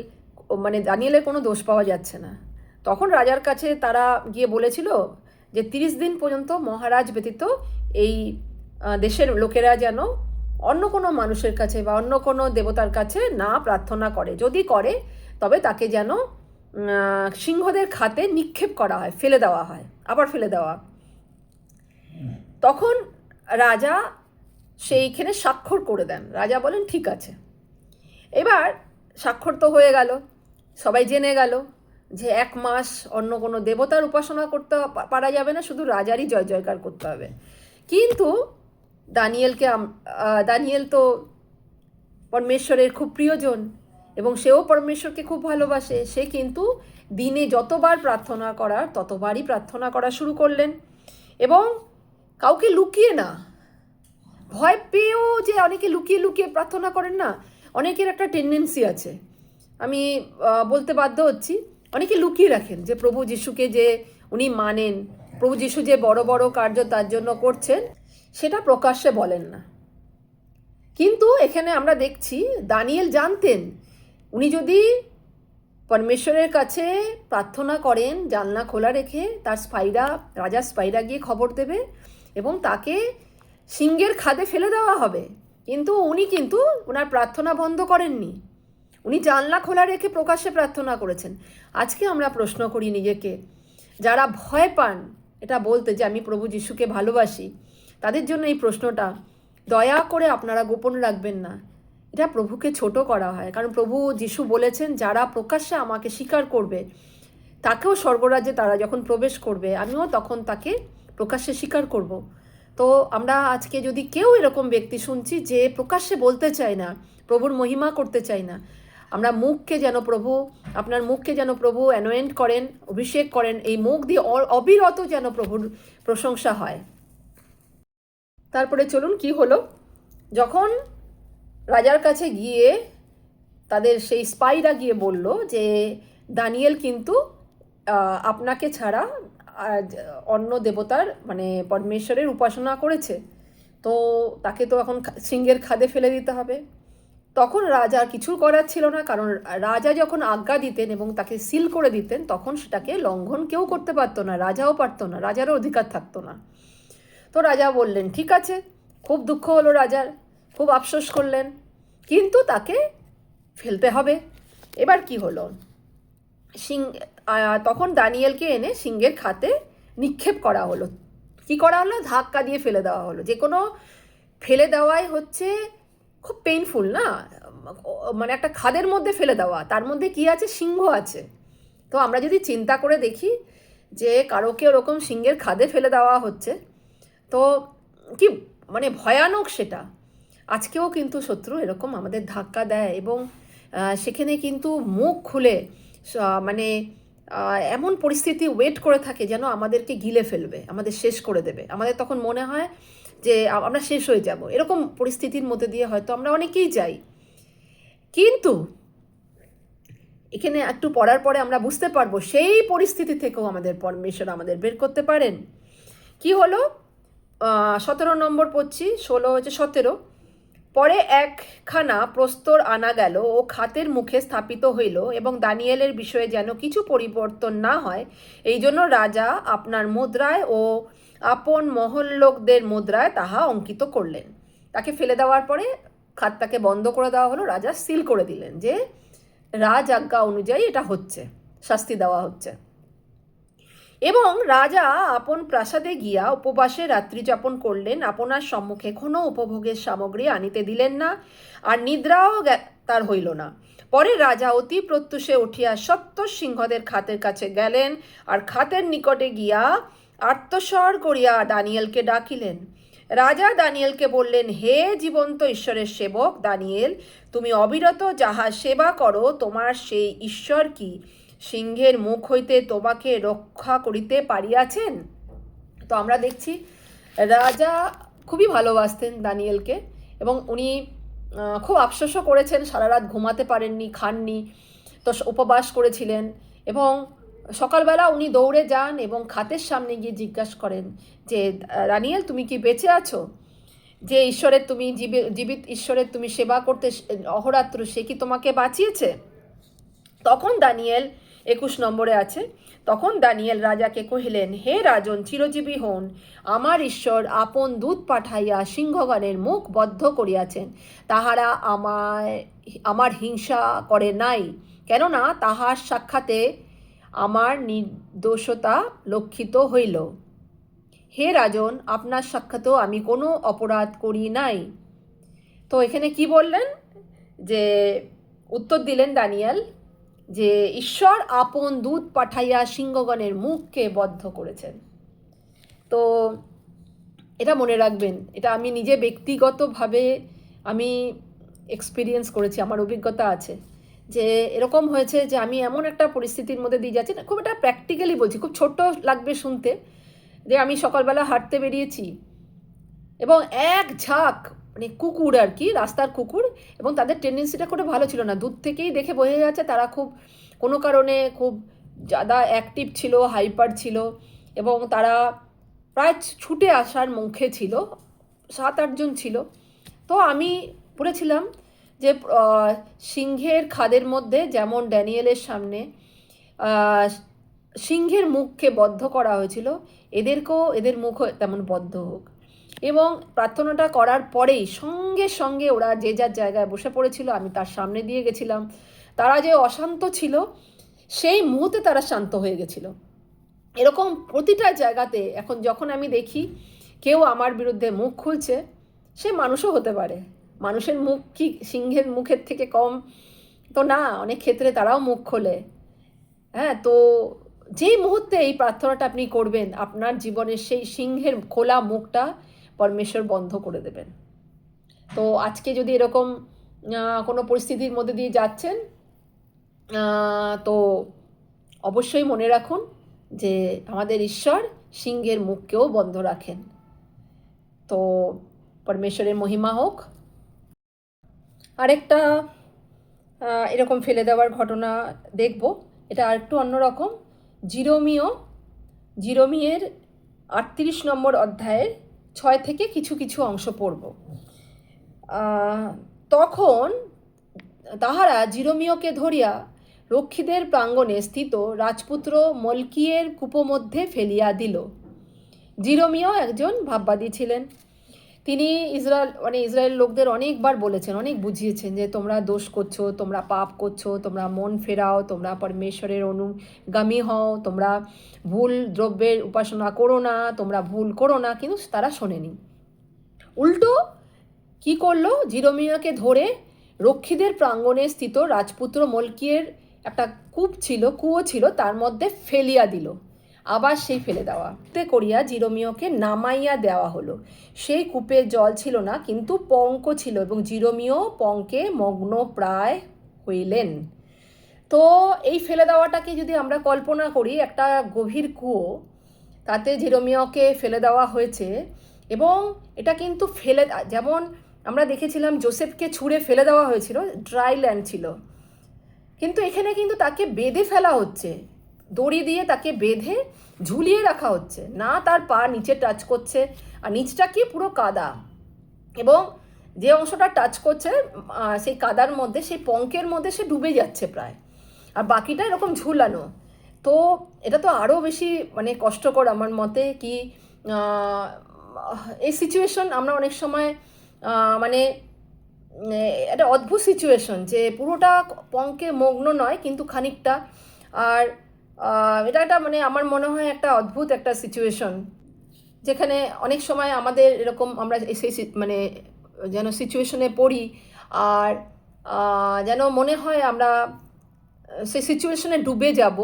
মানে দানিয়েলের কোনো দোষ পাওয়া যাচ্ছে না, তখন রাজার কাছে তারা গিয়ে বলেছিল যে 30 দিন পর্যন্ত মহারাজ ব্যতীত এই দেশের লোকেরা যেন অন্য কোনো মানুষের কাছে বা অন্য কোনো দেবতার কাছে না প্রার্থনা করে, যদি করে তবে তাকে যেন সিংহদের খাতে নিক্ষেপ করা হয়, ফেলে দেওয়া হয়, আবার ফেলে দেওয়া। তখন রাজা সেইখানে স্বাক্ষর করে দেন। রাজা বলেন ঠিক আছে। এবার স্বাক্ষর তো হয়ে গেল, সবাই জেনে গেল যে 1 মাস অন্য কোনো দেবতার উপাসনা করতে পারা যাবে না, শুধু রাজারই জয় জয়কার করতে হবে। কিন্তু দানিয়েল তো পরমেশ্বরের খুব প্রিয়জন এবং সেও পরমেশ্বরকে খুব ভালোবাসে। সে কিন্তু দিনে যতবার প্রার্থনা করার ততবারই প্রার্থনা করা শুরু করলেন, এবং কাউকে লুকিয়ে না, ভয় পেয়েও যে অনেকে লুকিয়ে লুকিয়ে প্রার্থনা করেন না, অনেকের একটা টেন্ডেন্সি আছে, আমি বলতে বাধ্য হচ্ছি, অনেকে লুকিয়ে রাখেন যে প্রভু যিশুকে যে উনি মানেন, প্রভু যিশু যে বড় বড় কার্য তার জন্য করছেন, সেটা প্রকাশ্যে বলেন না। কিন্তু এখানে আমরা দেখছি দানিয়েল জানতেন উনি যদি পরমেশ্বরের কাছে প্রার্থনা করেন জানলা খোলা রেখে, তার রাজার স্পাইরা গিয়ে খবর দেবে এবং তাকে সিংহের খাদে ফেলে দেওয়া হবে। কিন্তু উনি কিন্তু ওনার প্রার্থনা বন্ধ করেননি, উনি জানলা খোলা রেখে প্রকাশ্যে প্রার্থনা করেছেন। আজকে আমরা প্রশ্ন করি নিজেকে, যারা ভয় পান এটা বলতে যে আমি প্রভু যিশুকে ভালোবাসি, তাদের জন্য এই প্রশ্নটা, দয়া করে আপনারা গোপন রাখবেন না। এটা প্রভুকে ছোট করা হয়, কারণ প্রভু যিশু বলেছেন যারা প্রকাশ্যে আমাকে স্বীকার করবে তাকেও স্বর্গরাজ্যে তারা যখন প্রবেশ করবে আমিও তখন তাকে প্রকাশ্যে স্বীকার করব। তো আমরা আজকে যদি কেউ এরকম ব্যক্তি শুনছি যে প্রকাশ্যে বলতে চায় না, প্রভুর মহিমা করতে চায় না, আমরা আপনার মুখকে যেন প্রভু অ্যানোয়েন্ট করেন, অভিষেক করেন, এই মুখ দিয়ে অবিরত যেন প্রভুর প্রশংসা হয়। তারপরে চলুন কি হলো, যখন রাজার কাছে গিয়ে তাদের সেই স্পাইরা গিয়ে বলল যে দানিয়েল কিন্তু আপনাকে ছাড়া অন্য দেবতার মানে পরমেশ্বরের উপাসনা করেছে, তো তাকে তো এখন সিংহের খাদে ফেলে দিতে হবে। তখন রাজার কিছু করার ছিল না, কারণ রাজা যখন আজ্ঞা দিতেন এবং তাকে সিল করে দিতেন তখন সেটাকে লঙ্ঘন কেউ করতে পারতো না, রাজাও পারতো না, রাজারও অধিকার থাকতো না। তো রাজা বললেন ঠিক আছে, খুব দুঃখ হলো রাজার, খুব আফসোস করলেন, কিন্তু তাকে ফেলতে হবে। এবার কি হলো, তখন দানিয়েলকে এনে সিংহের খাতে নিক্ষেপ করা হলো। কি করা হলো, ধাক্কা দিয়ে ফেলে দেওয়া হলো। যে কোনো ফেলে দেওয়াই হচ্ছে খুব পেইনফুল না, মানে একটা খাদের মধ্যে ফেলে দেওয়া, তার মধ্যে কি আছে, সিংহ আছে। তো আমরা যদি চিন্তা করে দেখি যে কারোকে ওরকম সিংহের খাদে ফেলে দেওয়া হচ্ছে, তো কি মানে ভয়ানক সেটা। আজকেও কিন্তু শত্রু এরকম আমাদের ধাক্কা দেয় এবং সেখানে কিন্তু মুখ খুলে মানে এমন পরিস্থিতি ওয়েট করে থাকে যেন আমাদেরকে গিলে ফেলবে, আমাদের শেষ করে দেবে। আমাদের তখন মনে হয় যে আমরা শেষ হয়ে যাব, এরকম পরিস্থিতির মধ্যে দিয়ে হয়তো আমরা অনেকেই যাই। কিন্তু এখানে একটু পড়ার পরে আমরা বুঝতে পারবো সেই পরিস্থিতি থেকেও আমাদের পরমেশ্বর আমাদের বের করতে পারেন। কি হলো, 17 নম্বর পড়ছি, 16 হচ্ছে 17। পরে একখানা প্রস্তর আনা গেল ও খাতের মুখে স্থাপিত হইল, এবং দানিয়েলের বিষয়ে যেন কিছু পরিবর্তন না হয় এই জন্য রাজা আপনার মুদ্রায় ও আপন মহল লোকদের মুদ্রায় তাহা অঙ্কিত করলেন। তাকে ফেলে দেওয়ার পরে খাতটাকে বন্ধ করে দেওয়া হলো, রাজা সিল করে দিলেন যে রাজ আজ্ঞা অনুযায়ী এটা হচ্ছে, শাস্তি দেওয়া হচ্ছে। এবং রাজা আপন প্রাসাদে গিয়া উপবাসে রাত্রি যাপন করলেন, আপনার সম্মুখে কোনো উপভোগের সামগ্রী আনিতে দিলেন না, আর নিদ্রাও তার হইল না। পরে রাজা অতি প্রত্যুষে উঠিয়া সত্য সিংহদের খাতের কাছে গেলেন, আর খাতের নিকটে গিয়া আর্তস্বর করিয়া দানিয়েলকে ডাকিলেন। রাজা দানিয়েলকে বললেন, হে জীবন্ত ঈশ্বরের সেবক দানিয়েল, তুমি অবিরত যাহা সেবা করো তোমার সেই ঈশ্বর কি সিংহের মুখ হইতে তোমাকে রক্ষা করিতে পারিয়াছেন? তো আমরা দেখছি রাজা খুবই ভালোবাসতেন দানিয়েলকে, এবং উনি খুব আফসোসও করেছেন, সারা রাত ঘুমাতে পারেননি, খাননি, তো উপবাস করেছিলেন। এবং সকালবেলা উনি দৌড়ে যান এবং খাতের সামনে গিয়ে জিজ্ঞাসা করেন যে রানিয়েল, তুমি কি বেঁচে আছো? যে ঈশ্বরের তুমি জীবিত ঈশ্বরের তুমি সেবা করতে অহরাত্র, সে কি তোমাকে বাঁচিয়েছে? তখন দানিয়েল 21 নম্বরে আছে, তখন দানিয়েল রাজাকে কহিলেন, হে রাজন, চিরজীবী হন। আমার ঈশ্বর আপন দূত পাঠাইয়া সিংহগণের মুখ বদ্ধ করিয়াছেন। তাহারা আমার হিংসা করে নাই, কেননা তাহার সাক্ষাতে আমার নির্দোষতা লক্ষিত হইল। হে রাজন, আপনার সাক্ষাতেও আমি কোনো অপরাধ করি নাই। তো এখানে কি বললেন? যে উত্তর দিলেন দানিয়েল যে ঈশ্বর আপন দূত পাঠাইয়া সিংহগণের মুখকে বদ্ধ করেছেন। তো এটা মনে রাখবেন, এটা আমি নিজে ব্যক্তিগতভাবে আমি এক্সপিরিয়েন্স করেছি, আমার অভিজ্ঞতা আছে যে এরকম হয়েছে যে আমি এমন একটা পরিস্থিতির মধ্যে দিয়ে যাচ্ছি, না খুব একটা প্র্যাকটিক্যালি বলছি, খুব ছোট্ট লাগবে শুনতে, যে আমি সকালবেলা হাঁটতে বেরিয়েছি এবং এক ঝাঁক মানে কুকুর আর কি, রাস্তার কুকুর, এবং তাদের টেন্ডেন্সিটা করে ভালো ছিল না, দূর থেকেই দেখে বোঝা যাচ্ছে তারা খুব কোনো কারণে খুব জাদা অ্যাক্টিভ ছিল, হাইপার ছিল, এবং তারা প্রায় ছুটে আসার মুখে ছিল, 7-8 জন ছিল। তো আমি বলেছিলাম যে সিংহের খাদের মধ্যে যেমন ড্যানিয়েলের সামনে সিংহের মুখকে বদ্ধ করা হয়েছিল, এদের মুখও তেমন বদ্ধ হোক। এবং প্রার্থনাটা করার পরেই সঙ্গে সঙ্গে ওরা যে যার জায়গায় বসে পড়েছিল, আমি তার সামনে দিয়ে গেছিলাম। তারা যে অশান্ত ছিল সেই মুহূর্তে তারা শান্ত হয়ে গেছিল। এরকম প্রতিটা জায়গাতে এখন যখন আমি দেখি কেউ আমার বিরুদ্ধে মুখ খুলছে, সে মানুষও হতে পারে, মানুষের মুখ কি সিংহের মুখের থেকে কম তো না, অনেক ক্ষেত্রে তারাও মুখ খোলে। হ্যাঁ, তো যেই মুহূর্তে এই প্রার্থনাটা আপনি করবেন, আপনার জীবনের সেই সিংহের খোলা মুখটা পরমেশ্বর বন্ধ করে দেবেন। তো আজকে যদি এরকম কোনো পরিস্থিতির মধ্যে দিয়ে যাচ্ছেন, তো অবশ্যই মনে রাখুন যে আমাদের ঈশ্বর সিংহের মুখকেও বন্ধ রাখেন। তো পরমেশ্বরের মহিমা হোক। আরেকটা এরকম ফেলে দেওয়ার ঘটনা দেখব, এটা আরেকটু অন্যরকম। জিরোমিয়ের 38 নম্বর অধ্যায়ের 6 থেকে কিছু কিছু অংশ পড়ব। তখন তাহারা জিরোমিয়কে ধরিয়া রক্ষীদের প্রাঙ্গণে স্থিত রাজপুত্র মলকিয়ের কূপমধ্যে ফেলিয়া দিল। জিরোমিয় একজন ভাববাদী ছিলেন। তিনি ইসরায়েল লোকদের অনেকবার বলেছেন, অনেক বুঝিয়েছেন যে তোমরা দোষ করছো, তোমরা পাপ করছো, তোমরা মন ফেরাও, তোমরা পরমেশ্বরের অনুগামী হও, তোমরা ভুল দ্রব্যের উপাসনা করো না, তোমরা ভুল করো না। কিন্তু তারা শোনেনি। উল্টো কি করলো? জিরোমিয়াকে ধরে রক্ষীদের প্রাঙ্গণে স্থিত রাজপুত্র মলকিয়ের একটা কুয়ো ছিল, তার মধ্যে ফেলিয়া দিল। আবার সেই ফেলে দেওয়া করিয়া জিরোমিয়কে নামাইয়া দেওয়া হলো। সেই কূপে জল ছিল না, কিন্তু পঙ্ক ছিল, এবং জিরোমিয় পঙ্কে মগ্ন প্রায় হইলেন। তো এই ফেলে দেওয়াটাকে যদি আমরা কল্পনা করি, একটা গভীর কুয়ো, তাতে জিরোমিয়কে ফেলে দেওয়া হয়েছে, এবং এটা কিন্তু যেমন আমরা দেখেছিলাম জোসেফকে ছুঁড়ে ফেলে দেওয়া হয়েছিল, ড্রাই ল্যান্ড ছিল, কিন্তু এখানে কিন্তু তাকে বেঁধে ফেলা হচ্ছে, দড়ি দিয়ে তাকে বেঁধে ঝুলিয়ে রাখা হচ্ছে, না তার পা নিচে টাচ করছে, আর নিচটা কি পুরো কাদা, এবং যে অংশটা টাচ করছে সেই কাদার মধ্যে, সেই পঙ্কের মধ্যে সে ডুবে যাচ্ছে প্রায়, আর বাকিটা এরকম ঝুলানো। তো এটা তো আরও বেশি মানে কষ্টকর আমার মতে। কি এই সিচুয়েশন আমরা অনেক সময় মানে একটা অদ্ভুত সিচুয়েশন, যে পুরোটা পঙ্কে মগ্ন নয় কিন্তু খানিকটা, আর এটা একটা মানে আমার মনে হয় একটা অদ্ভুত একটা সিচুয়েশন, যেখানে অনেক সময় আমাদের এরকম আমরা সেই মানে যেন সিচুয়েশনে পড়ি, আর যেন মনে হয় আমরা সেই সিচুয়েশনে ডুবে যাব,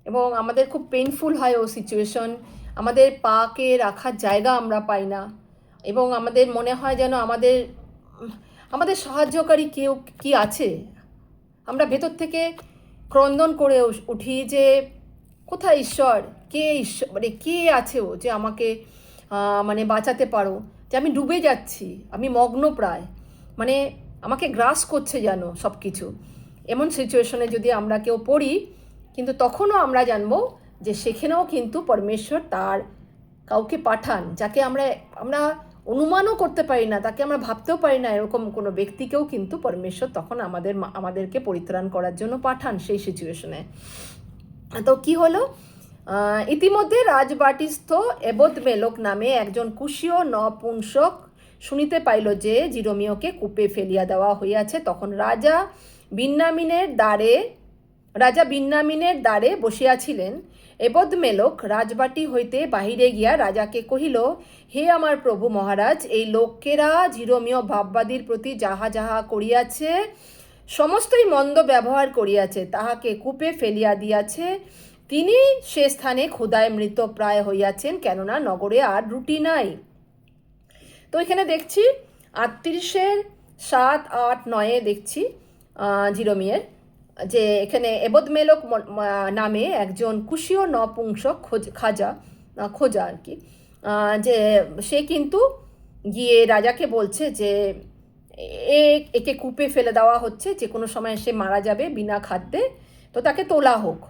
এবং আমাদের খুব পেইনফুল হয় ও সিচুয়েশন, আমাদের পাকে রাখার জায়গা আমরা পাই না, এবং আমাদের মনে হয় যেন আমাদের সাহায্যকারী কেউ কি আছে। আমরা ভেতর থেকে ক্রন্দন করে উঠি যে কোথায় ঈশ্বর, ঈশ্বর, মানে কে আছে ও যে আমাকে মানে বাঁচাতে পারো, যে আমি ডুবে যাচ্ছি, আমি মগ্ন প্রায়। মানে আমাকে গ্রাস করছে যেন সব কিছু। এমন সিচুয়েশনে যদি আমরা কেউ পড়ি, কিন্তু তখনও আমরা জানবো যে সেখানেও কিন্তু পরমেশ্বর তার কাউকে পাঠান, যাকে আমরা আমরা অনুমানও করতে পারি না, তাকে আমরা ভাবতেও পারি না, এরকম কোনো ব্যক্তিকেও কিন্তু পরমেশ্বর তখন আমাদেরকে পরিত্রাণ করার জন্য পাঠান সেই সিচুয়েশনে। তো কি হলো, ইতিমধ্যে রাজবাটিস্থ এবদ মেলক নামে একজন কুশীয় নপুংসক শুনিতে পাইল যে জিরোমিওকে কূপে ফেলিয়া দেওয়া হইয়াছে। তখন রাজা বিন্যামিনের দ্বারে বসিয়াছিলেন। এবদ মেলক রাজবাটি হইতে বাহিরে গিয়া রাজাকে কহিল, হে আমার প্রভু মহারাজ, এই লোকেরা জিরোমিও ভাববাদীর প্রতি যাহা যাহা করিয়াছে সমস্তই মন্দ ব্যবহার করিয়াছে, তাহাকে কূপে ফেলিয়া দিয়াছে। তিনি সে স্থানে ক্ষুধায় মৃত প্রায় হইয়াছেন, কেননা নগরে আর রুটি নাই। তো এখানে দেখছি 38-7-8-9 দেখছি জিরোমিয়ের যে এখানে এবদ মেলক নামে একজন কুশীয় নপুংসক খোঁজা আর কি, যে সে কিন্তু গিয়ে রাজাকে বলছে যে একে কূপে ফেলে দেওয়া হচ্ছে, যে কোনো সময় সে মারা যাবে বিনা খাদ্যে, তো তাকে তোলা হোক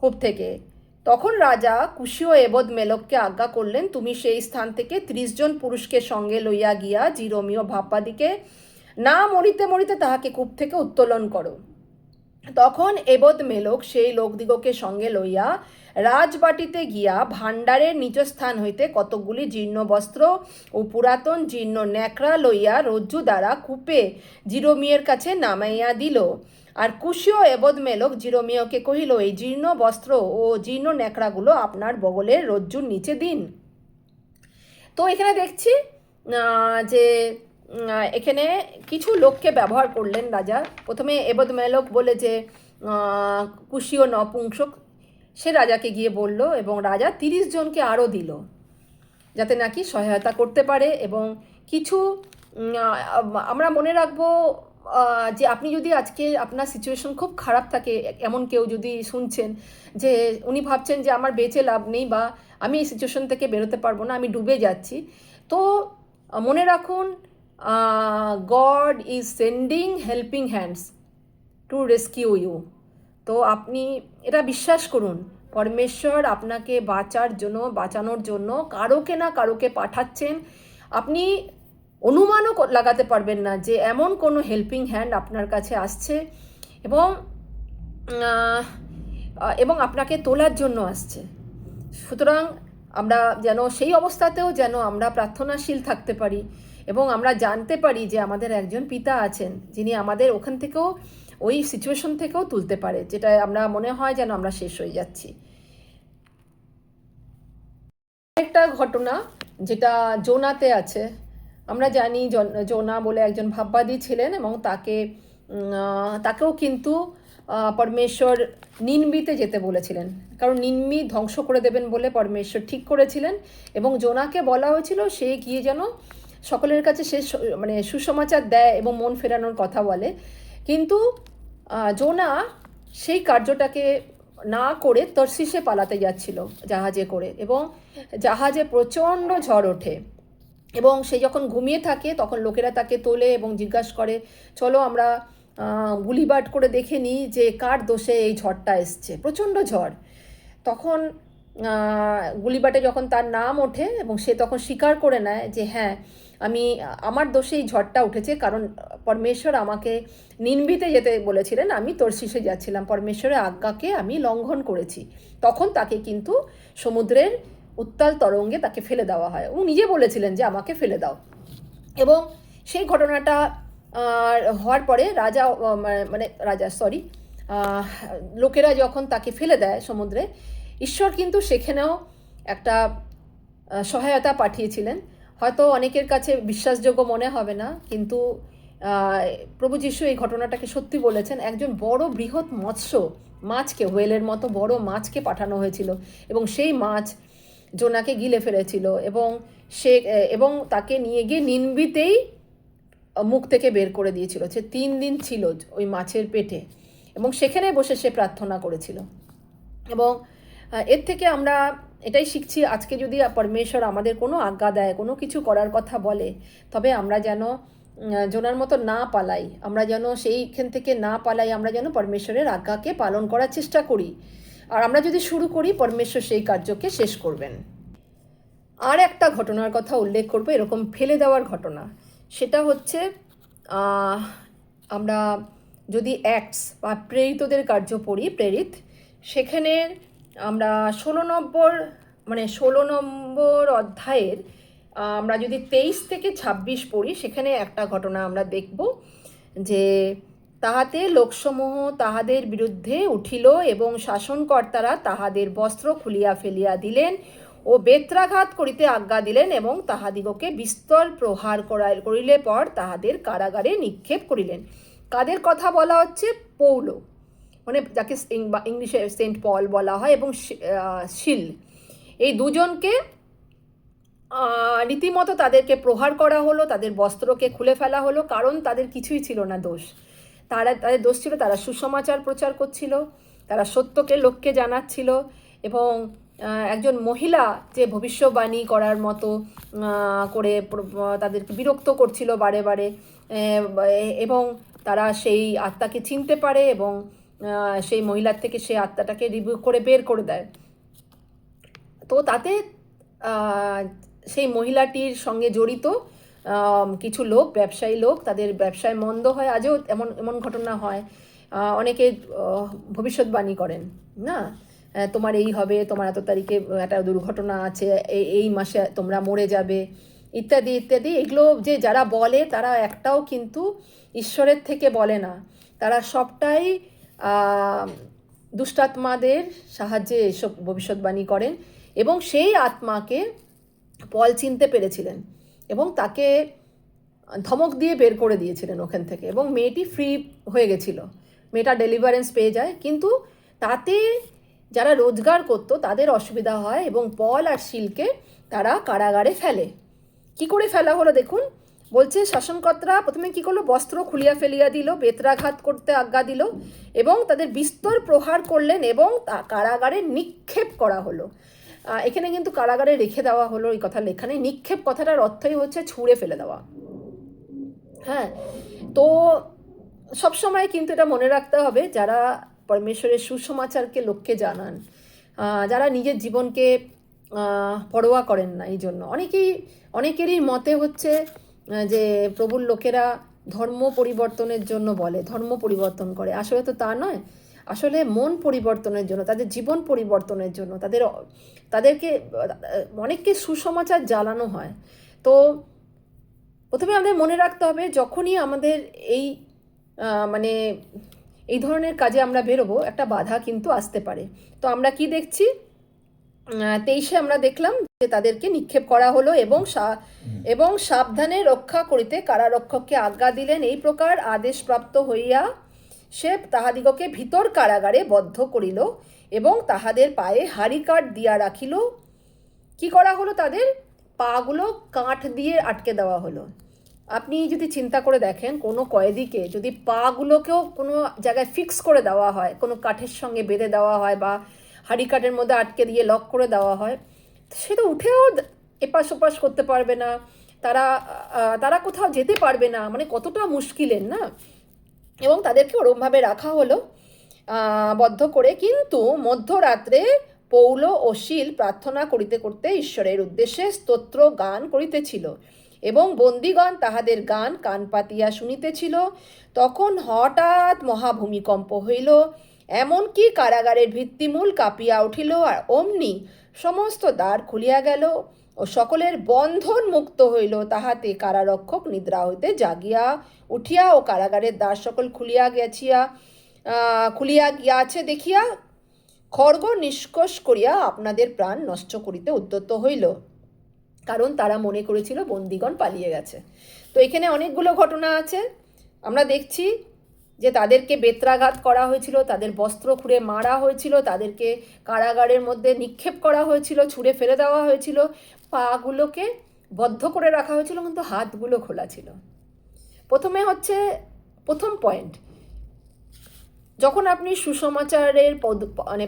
কূপ থেকে। তখন রাজা কুশীয় এবদ মেলককে আজ্ঞা করলেন, তুমি সেই স্থান থেকে 30 জন পুরুষকে সঙ্গে লইয়া গিয়া জিরোমিও ভাববাদীকে না মরিতে মরিতে তাহাকে কূপ থেকে উত্তোলন করো। তখন এবদ মেলক সেই লোকদিগকে সঙ্গে লইয়া রাজবাটিতে গিয়া ভাণ্ডারের নিচস্থান হইতে কতকগুলি জীর্ণ বস্ত্র ও পুরাতন জীর্ণ ন্যাকড়া লইয়া রজ্জু দ্বারা কূপে জিরোমিয়ের কাছে নামাইয়া দিল। আর কুশীয় এবদ মেলক জিরোমিওকে কহিল, এই জীর্ণ বস্ত্র ও জীর্ণ ন্যাকড়াগুলো আপনার বগলের রজ্জুর নিচে দিন। তো এখানে দেখছি যে এখানে কিছু লোককে ব্যবহার করলেন রাজা। প্রথমে এবদ মেলক বলে যে কুশীয় নপুংসক, সে রাজাকে গিয়ে বলল, এবং রাজা 30 জনকে আরও দিল যাতে নাকি সহায়তা করতে পারে। এবং কিছু আমরা মনে রাখবো যে আপনি যদি আজকে আপনার সিচুয়েশন খুব খারাপ থাকে, এমন কেউ যদি শুনছেন যে উনি ভাবছেন যে আমার বেঁচে লাভ নেই, বা আমি এই সিচুয়েশন থেকে বেরোতে পারবো না, আমি ডুবে যাচ্ছি, তো মনে রাখুন God is sending helping hands to rescue you. তো আপনি এটা বিশ্বাস করুন, পরমেশ্বর আপনাকে বাঁচানোর জন্য কারোকে না কারোকে পাঠাচ্ছেন। আপনি অনুমানও লাগাতে পারবেন না যে এমন কোনো হেল্পিং হ্যান্ড আপনার কাছে আসছে এবং আপনাকে তোলার জন্য আসছে। সুতরাং আমরা যেন সেই অবস্থাতেও যেন আমরা প্রার্থনাশীল থাকতে পারি, এবং আমরা জানতে পারি যে আমাদের একজন পিতা আছেন যিনি আমাদের ওখান থেকেও, ওই সিচুয়েশন থেকেও তুলতে পারে, যেটা আমরা মনে হয় যেন আমরা শেষ হয়ে যাচ্ছি। একটা ঘটনা যেটা জোনাতে আছে, আমরা জানি জোনা বলে একজন ভাববাদী ছিলেন, এবং তাকেও কিন্তু পরমেশ্বর নিনবিতে যেতে বলেছিলেন, কারণ নিনবি ধ্বংস করে দেবেন বলে পরমেশ্বর ঠিক করেছিলেন। এবং জোনাকে বলা হয়েছিল সে গিয়ে যেন সকলের কাছে সে মানে সুসমাচার দেয় এবং মন ফেরানোর কথা বলে। কিন্তু জোনা সেই কার্যটাকে না করে তর্সিসে পালাতে যাচ্ছিল জাহাজে করে, এবং জাহাজে প্রচণ্ড ঝড় ওঠে, এবং সে যখন ঘুমিয়ে থাকে তখন লোকেরা তাকে তোলে এবং জিজ্ঞাসা করে, চলো আমরা গুলিবাট করে দেখে নিই যে কার দোষে এই ঝড়টা এসছে, প্রচণ্ড ঝড়। তখন গুলিবাটে যখন তার নাম ওঠে এবং সে তখন স্বীকার করে নেয় যে হ্যাঁ, আমার দোষে এই ঝড়টা উঠেছে, কারণ পরমেশ্বর আমাকে নিনবিতে যেতে বলেছিলেন, আমি তর্সিসে যাচ্ছিলাম, পরমেশ্বরের আজ্ঞাকে আমি লঙ্ঘন করেছি। তখন তাকে কিন্তু সমুদ্রের উত্তাল তরঙ্গে তাকে ফেলে দেওয়া হয়। ও নিজে বলেছিলেন যে আমাকে ফেলে দাও। এবং সেই ঘটনাটা হওয়ার পরে লোকেরা যখন তাকে ফেলে দেয় সমুদ্রে, ঈশ্বর কিন্তু সেখানেও একটা সহায়তা পাঠিয়েছিলেন। হয়তো অনেকের কাছে বিশ্বাসযোগ্য মনে হবে না, কিন্তু প্রভু যিশু এই ঘটনাটাকে সত্যি বলেছেন। একজন বড় বৃহৎ মাছকে, হোয়েলের মতো বড় মাছকে পাঠানো হয়েছিল, এবং সেই মাছ জোনাকে গিলে ফেলেছিল, এবং তাকে নিয়ে গিয়ে নিনবিতেই মুখ থেকে বের করে দিয়েছিল। সে 3 দিন ছিল ওই মাছের পেটে, এবং সেখানে বসে সে প্রার্থনা করেছিল। এবং এর থেকে আমরা এটাই শিখছি, আজকে যদি পরমেশ্বর আমাদের কোনো আজ্ঞা দেয়, কোনো কিছু করার কথা বলে, তবে আমরা যেন জোনার মতো না পালাই, আমরা যেন সেইখান থেকে না পালাই, আমরা যেন পরমেশ্বরের আজ্ঞাকে পালন করার চেষ্টা করি। আর আমরা যদি শুরু করি, পরমেশ্বর সেই কার্যকে শেষ করবেন। আর একটা ঘটনার কথা উল্লেখ করবো, এরকম ফেলে দেওয়ার ঘটনা। সেটা হচ্ছে আমরা যদি অ্যাক্টস বা প্রেরিতদের কার্য পড়ি, প্রেরিত, সেখানে আমরা 16 নম্বর অধ্যায়ের আমরা যদি 23 থেকে 26 পড়ি, সেখানে একটা ঘটনা আমরা দেখব যে তাহাতে লোকসমূহ তাহাদের বিরুদ্ধে উঠিল এবং শাসনকর্তারা তাহাদের বস্ত্র খুলিয়া ফেলিয়া দিলেন ও বেত্রাঘাত করিতে আজ্ঞা দিলেন এবং তাহাদিগকে বিস্তর প্রহার করিলে পর তাহাদের কারাগারে নিক্ষেপ করিলেন। কাদের কথা বলা হচ্ছে? পৌল, মানে যাকে ইংলিশে সেন্ট পল বলা হয়, এবং শিল, এই দুজনকে রীতিমতো তাদেরকে প্রহার করা হলো, তাদের বস্ত্রকে খুলে ফেলা হলো, কারণ তাদের কিছুই ছিল না দোষ। তাদের দোষ ছিল তারা সুসমাচার প্রচার করছিল, তারা সত্যকে লোককে জানাচ্ছিল, এবং একজন মহিলা যে ভবিষ্যবাণী করার মতো করে তাদেরকে বিরক্ত করছিল বারে বারে, এবং তারা সেই আত্মাকে চিনতে পারে এবং সেই মহিলার থেকে সেই আত্মাটাকে রিভিউ করে বের করে দেয়। তো তাতে সেই মহিলাটির সঙ্গে জড়িত কিছু লোক, ব্যবসায়ী লোক, তাদের ব্যবসায় মন্দ হয়, আজও এমন এমন ঘটনা হয়। অনেকে ভবিষ্যৎবাণী করেন, না তোমার এই হবে, তোমার এত তারিখে একটা দুর্ঘটনা আছে, এই মাসে তোমরা মরে যাবে, ইত্যাদি ইত্যাদি। এগুলো যে যারা বলে তারা একটাও কিন্তু ঈশ্বরের থেকে বলে না, তারা সবটাই দুষ্টাত্মাদের সাহায্যে এসব ভবিষ্যৎবাণী করেন। এবং সেই আত্মাকে পল চিনতে পেরেছিলেন এবং তাকে ধমক দিয়ে বের করে দিয়েছিলেন ওখান থেকে, এবং মেয়েটি ফ্রি হয়ে গেছিল, মেয়েটা ডেলিভারেন্স পেয়ে যায়। কিন্তু তাতে যারা রোজগার করতো তাদের অসুবিধা হয় এবং পল আর শিলকে তারা কারাগারে ফেলে। কি করে ফেলা হলো দেখুন, বলছে শাসনকর্তারা প্রথমে কি করলো, বস্ত্র খুলিয়া ফেলিয়া দিল, বেত্রাঘাত করতে আজ্ঞা দিল এবং তাদের বিস্তর প্রহার করলেন এবং কারাগারে নিক্ষেপ করা হলো। এখানে কিন্তু কারাগারে রেখে দেওয়া হলো এই কথা লেখা নেই, নিক্ষেপ কথাটার অর্থই হচ্ছে ছুঁড়ে ফেলে দেওয়া। হ্যাঁ, তো সবসময় কিন্তু এটা মনে রাখতে হবে, যারা পরমেশ্বরের সুসমাচারকে লোককে জানান, যারা নিজের জীবনকে পরোয়া করেন না, এই জন্য অনেকেরই মতে হচ্ছে যে প্রভুর লোকেরা ধর্ম পরিবর্তনের জন্য বলে, ধর্ম পরিবর্তন করে। আসলে তো তা নয়, আসলে মন পরিবর্তনের জন্য, তাদের জীবন পরিবর্তনের জন্য তাদেরকে অনেককে সুসমাচার জ্বালানো হয়। তো প্রথমে আমাদের মনে রাখতে হবে, যখনই আমাদের এই ধরনের কাজে আমরা বেরোবো, একটা বাধা কিন্তু আসতে পারে। তো আমরা কি দেখছি, 23 আমরা দেখলাম যে তাদেরকে নিক্ষেপ করা হলো এবং সাবধানে রক্ষা করিতে কারারক্ষককে আজ্ঞা দিলেন। এই প্রকার আদেশপ্রাপ্ত হইয়া সে তাহাদিগকে ভিতর কারাগারে বদ্ধ করিল এবং তাহাদের পায়ে হাড়িকাঠ দিয়া রাখিল। কি করা হলো, তাদের পাগুলো কাঠ দিয়ে আটকে দেওয়া হলো। আপনি যদি চিন্তা করে দেখেন, কোনো কয়েদিকে যদি পাগুলোকেও কোনো জায়গায় ফিক্স করে দেওয়া হয়, কোনো কাঠের সঙ্গে বেঁধে দেওয়া হয় বা হাড়ি কাঠের মধ্যে আটকে দিয়ে লক করে দেওয়া হয়, সে তো উঠেও এপাশ ওপাশ করতে পারবে না, তারা কোথাও যেতে পারবে না, মানে কতটা মুশকিলের না। এবং তাদেরকে ওরমভাবে রাখা হলো বদ্ধ করে। কিন্তু মধ্যরাত্রে পৌল ও শিল প্রার্থনা করিতে করতে ঈশ্বরের উদ্দেশ্যে স্তোত্র গান করিতেছিল এবং বন্দীগণ তাহাদের গান কান পাতিয়া শুনিতেছিল। তখন হঠাৎ মহাভূমিকম্প হইল, এমনকি কারাগারের ভিত্তিমূল কাঁপিয়া উঠিল, আর অমনি সমস্ত দ্বার খুলিয়া গেল ও সকলের বন্ধন মুক্ত হইল। তাহাতে কারারক্ষক নিদ্রা হইতে জাগিয়া উঠিয়া ও কারাগারের দ্বার সকল খুলিয়া গিয়াছে দেখিয়া খড়গ নিষ্কোষ করিয়া আপনাদের প্রাণ নষ্ট করিতে উদ্যত হইল, কারণ তারা মনে করেছিল বন্দীগণ পালিয়ে গেছে। তো এখানে অনেকগুলো ঘটনা আছে। আমরা দেখছি যে তাদেরকে বেত্রাঘাত করা হয়েছিল, তাদের বস্ত্র খুঁড়ে মারা হয়েছিল, তাদেরকে কারাগারের মধ্যে নিক্ষেপ করা হয়েছিল, ছুঁড়ে ফেলে দেওয়া হয়েছিল, পাগুলোকে বদ্ধ করে রাখা হয়েছিল, কিন্তু হাতগুলো খোলা ছিল। প্রথম পয়েন্ট, যখন আপনি সুসমাচারের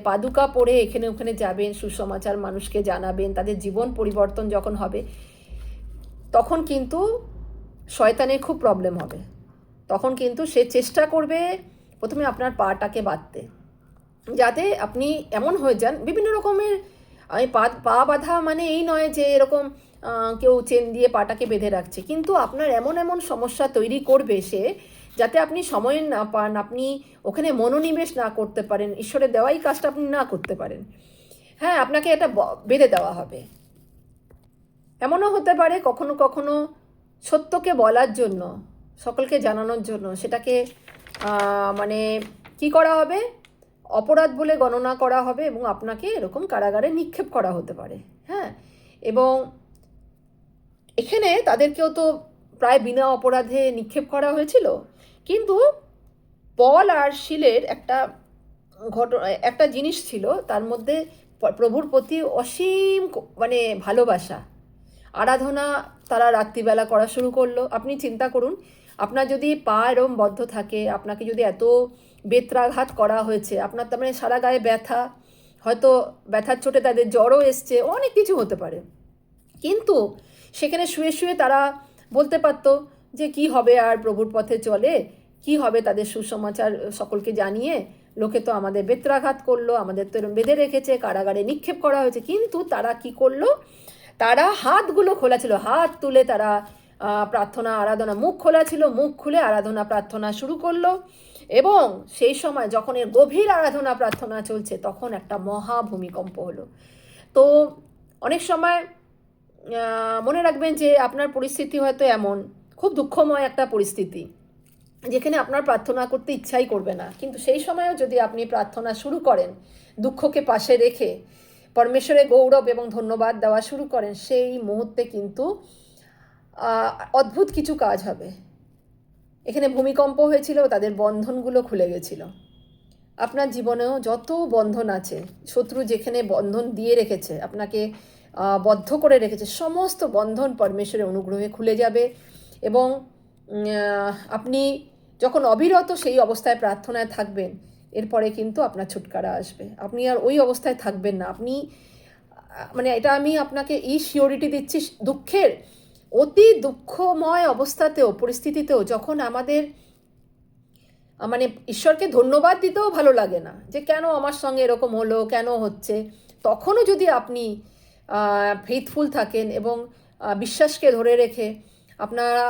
পাদুকা পড়ে এখানে ওখানে যাবেন, সুসমাচার মানুষকে জানাবেন, তাদের জীবন পরিবর্তন যখন হবে, তখন কিন্তু শয়তানের খুব প্রবলেম হবে। তখন কিন্তু সে চেষ্টা করবে প্রথমে আপনার পাটাকে বাঁধতে, যাতে আপনি এমন হয়ে যান বিভিন্ন রকমের। আমি পা বাঁধা মানে এই নয় যে এরকম কেউ চেন দিয়ে পাটাকে বেঁধে রাখছে, কিন্তু আপনার এমন এমন সমস্যা তৈরি করবে সে, যাতে আপনি সময় না পান, আপনি ওখানে মনোনিবেশ না করতে পারেন, ঈশ্বরের দেওয়াই কাজটা আপনি না করতে পারেন। হ্যাঁ, আপনাকে এটা বেঁধে দেওয়া হবে। এমনও হতে পারে কখনো কখনো সত্যকে বলার জন্য, সকলকে জানানোর জন্য সেটাকে মানে কি করা হবে, অপরাধ বলে গণনা করা হবে এবং আপনাকে এরকম কারাগারে নিক্ষেপ করা হতে পারে। হ্যাঁ, এবং এখানে তাদেরকেও তো প্রায় বিনা অপরাধে নিক্ষেপ করা হয়েছিল, কিন্তু পল আর শিলের একটা জিনিস ছিল, তার মধ্যে প্রভুর প্রতি অসীম মানে ভালোবাসা, আরাধনা তারা রাত্রিবেলা করা শুরু করলো। আপনি চিন্তা করুন, আপনার যদি পা এরম বদ্ধ থাকে, আপনাকে যদি এত বেত্রাঘাত করা হয়েছে, আপনার তার মানে সারা গায়ে ব্যথা, হয়তো ব্যথার চোটে তাদের জ্বরও এসছে, অনেক কিছু হতে পারে, কিন্তু সেখানে শুয়ে শুয়ে তারা বলতে পারতো যে কি হবে আর প্রভুর পথে চলে, কি হবে তাদের সুসমাচার সকলকে জানিয়ে, লোকে তো আমাদের বেত্রাঘাত করলো, আমাদের তো এরম বেঁধে রেখেছে, কারাগারে নিক্ষেপ করা হয়েছে। কিন্তু তারা কি করলো, তারা হাতগুলো খোলা ছিল, হাত তুলে তারা প্রার্থনা আরাধনা, মুখ খোলা ছিল, মুখ খুলে আরাধনা প্রার্থনা শুরু করলো। এবং সেই সময় যখন এর গভীর আরাধনা প্রার্থনা চলছে, তখন একটা মহা ভূমিকম্প হলো। তো অনেক সময় মনে রাখবেন যে আপনার পরিস্থিতি হয়তো এমন খুব দুঃখময় একটা পরিস্থিতি, যেখানে আপনার প্রার্থনা করতে ইচ্ছাই করবে না, কিন্তু সেই সময়ও যদি আপনি প্রার্থনা শুরু করেন, দুঃখকে পাশে রেখে পরমেশ্বরের গৌরব এবং ধন্যবাদ দেওয়া শুরু করেন, সেই মুহূর্তে কিন্তু অদ্ভুত কিছু কাজ হবে। এখানে ভূমিকম্প হয়েছিল, তাদের বন্ধনগুলো খুলে গেছিল। আপনার জীবনেও যত বন্ধন আছে, শত্রু যেখানে বন্ধন দিয়ে রেখেছে, আপনাকে বদ্ধ করে রেখেছে, সমস্ত বন্ধন পরমেশ্বরের অনুগ্রহে খুলে যাবে। এবং আপনি যখন অবিরত সেই অবস্থায় প্রার্থনায় থাকবেন, এরপরে কিন্তু আপনার ছুটকারা আসবে, আপনি আর ওই অবস্থায় থাকবেন না। আপনি মানে এটা আমি আপনাকে এই সিওরিটি দিচ্ছি, দুঃখের অতি দুঃখময় অবস্থাতেও, পরিস্থিতিতেও, যখন আমাদের মানে ঈশ্বরকে ধন্যবাদ দিতেও ভালো লাগে না যে কেন আমার সঙ্গে এরকম হলো, কেন হচ্ছে, তখনও যদি আপনি ফেইথফুল থাকেন এবং বিশ্বাসকে ধরে রেখে আপনারা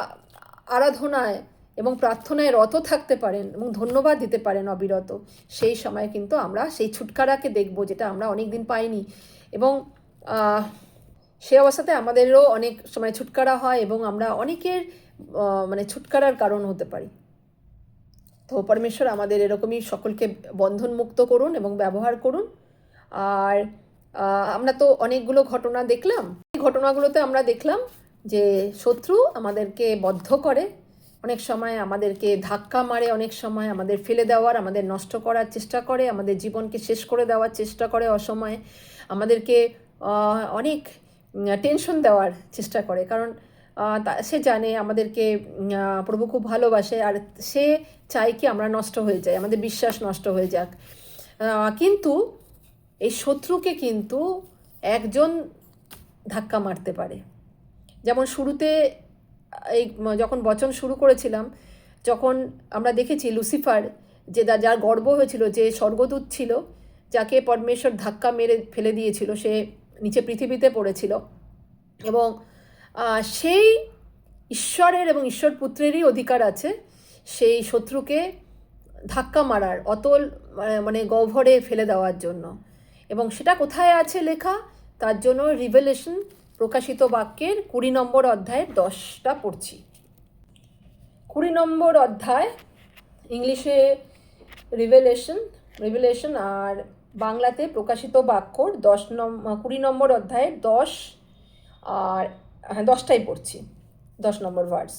আরাধনায় এবং প্রার্থনায় রত থাকতে পারেন এবং ধন্যবাদ দিতে পারেন অবিরত, সেই সময় কিন্তু আমরা সেই ছুটকারাকে দেখব, যেটা আমরা অনেক দিন পাইনি। এবং সে অবস্থাতে আমাদেরও অনেক সময় ছুটকারা হয় এবং আমরা অনেকের মানে ছুটকারার কারণ হতে পারি। তো পরমেশ্বর আমাদের এরকমই সকলকে বন্ধন মুক্ত করুন এবং ব্যবহার করুন। আর আমরা তো অনেকগুলো ঘটনা দেখলাম, এই ঘটনাগুলোতে আমরা দেখলাম যে শত্রু আমাদেরকে বদ্ধ করে, অনেক সময় আমাদেরকে ধাক্কা মারে, অনেক সময় আমাদের ফেলে দেওয়ার, আমাদের নষ্ট করার চেষ্টা করে, আমাদের জীবনকে শেষ করে দেওয়ার চেষ্টা করে, অসময়ে আমাদেরকে অনেক টেনশন দেওয়ার চেষ্টা করে, কারণ সে জানে আমাদেরকে প্রভু খুব ভালোবাসে, আর সে চায় কি আমরা নষ্ট হয়ে যাই, আমাদের বিশ্বাস নষ্ট হয়ে যাক। কিন্তু এই শত্রুকে কিন্তু একজন ধাক্কা মারতে পারে। যেমন শুরুতে এই যখন বচন শুরু করেছিলাম, যখন আমরা দেখেছি লুসিফার, যে যার গর্ব হয়েছিল, যে স্বর্গদূত ছিল, যাকে পরমেশ্বর ধাক্কা মেরে ফেলে দিয়েছিল, সে নিচে পৃথিবীতে পড়েছিল, এবং সেই ঈশ্বরের এবং ঈশ্বর পুত্রেরই অধিকার আছে সেই শত্রুকে ধাক্কা মারার, অতল মানে গহ্বরে ফেলে দেওয়ার জন্য। এবং সেটা কোথায় আছে লেখা, তার জন্য রিভেলেশন, প্রকাশিত বাক্যের 20 নম্বর অধ্যায়ের 10টা পড়ছি। 20 নম্বর অধ্যায়, ইংলিশে রিভেলেশন আর বাংলাতে প্রকাশিত বাক্যর 20 নম্বর অধ্যায়ের 10 আর 10টাই পড়ছি, 10 নম্বর ভার্স।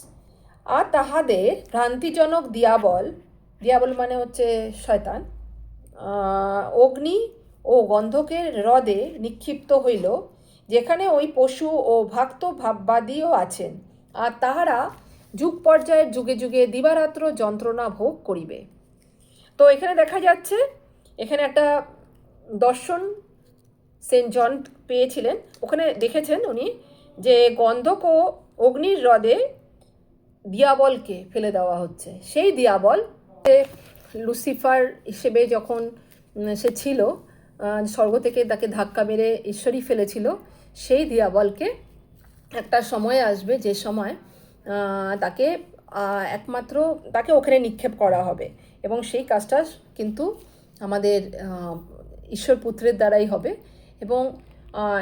আর তাহাদের ভ্রান্তিজনক দিয়াবল মানে হচ্ছে শয়তান, অগ্নি ও গন্ধকের হ্রদে নিক্ষিপ্ত হইল, যেখানে ওই পশু ও ভক্ত ভাববাদীও আছেন, আর তাহারা যুগ পর্যায়ের যুগে যুগে দিবারাত্র যন্ত্রণা ভোগ করিবে। তো এখানে দেখা যাচ্ছে, এখানে একটা দর্শন সেন্ট জন পেয়েছিলেন, ওখানে দেখেছেন উনি যে গন্ধক ও অগ্নির হ্রদে দিয়াবলকে ফেলে দেওয়া হচ্ছে। সেই দিয়াবল লুসিফার হিসেবে যখন সে ছিল, স্বর্গ থেকে তাকে ধাক্কা মেরে ঈশ্বরই ফেলেছিল, সেই দিয়াবলকে একটা সময় আসবে যে সময় তাকে একমাত্র তাকে ওখানে নিক্ষেপ করা হবে, এবং সেই কাজটা কিন্তু আমাদের ঈশ্বর পুত্রের দ্বারাই হবে। এবং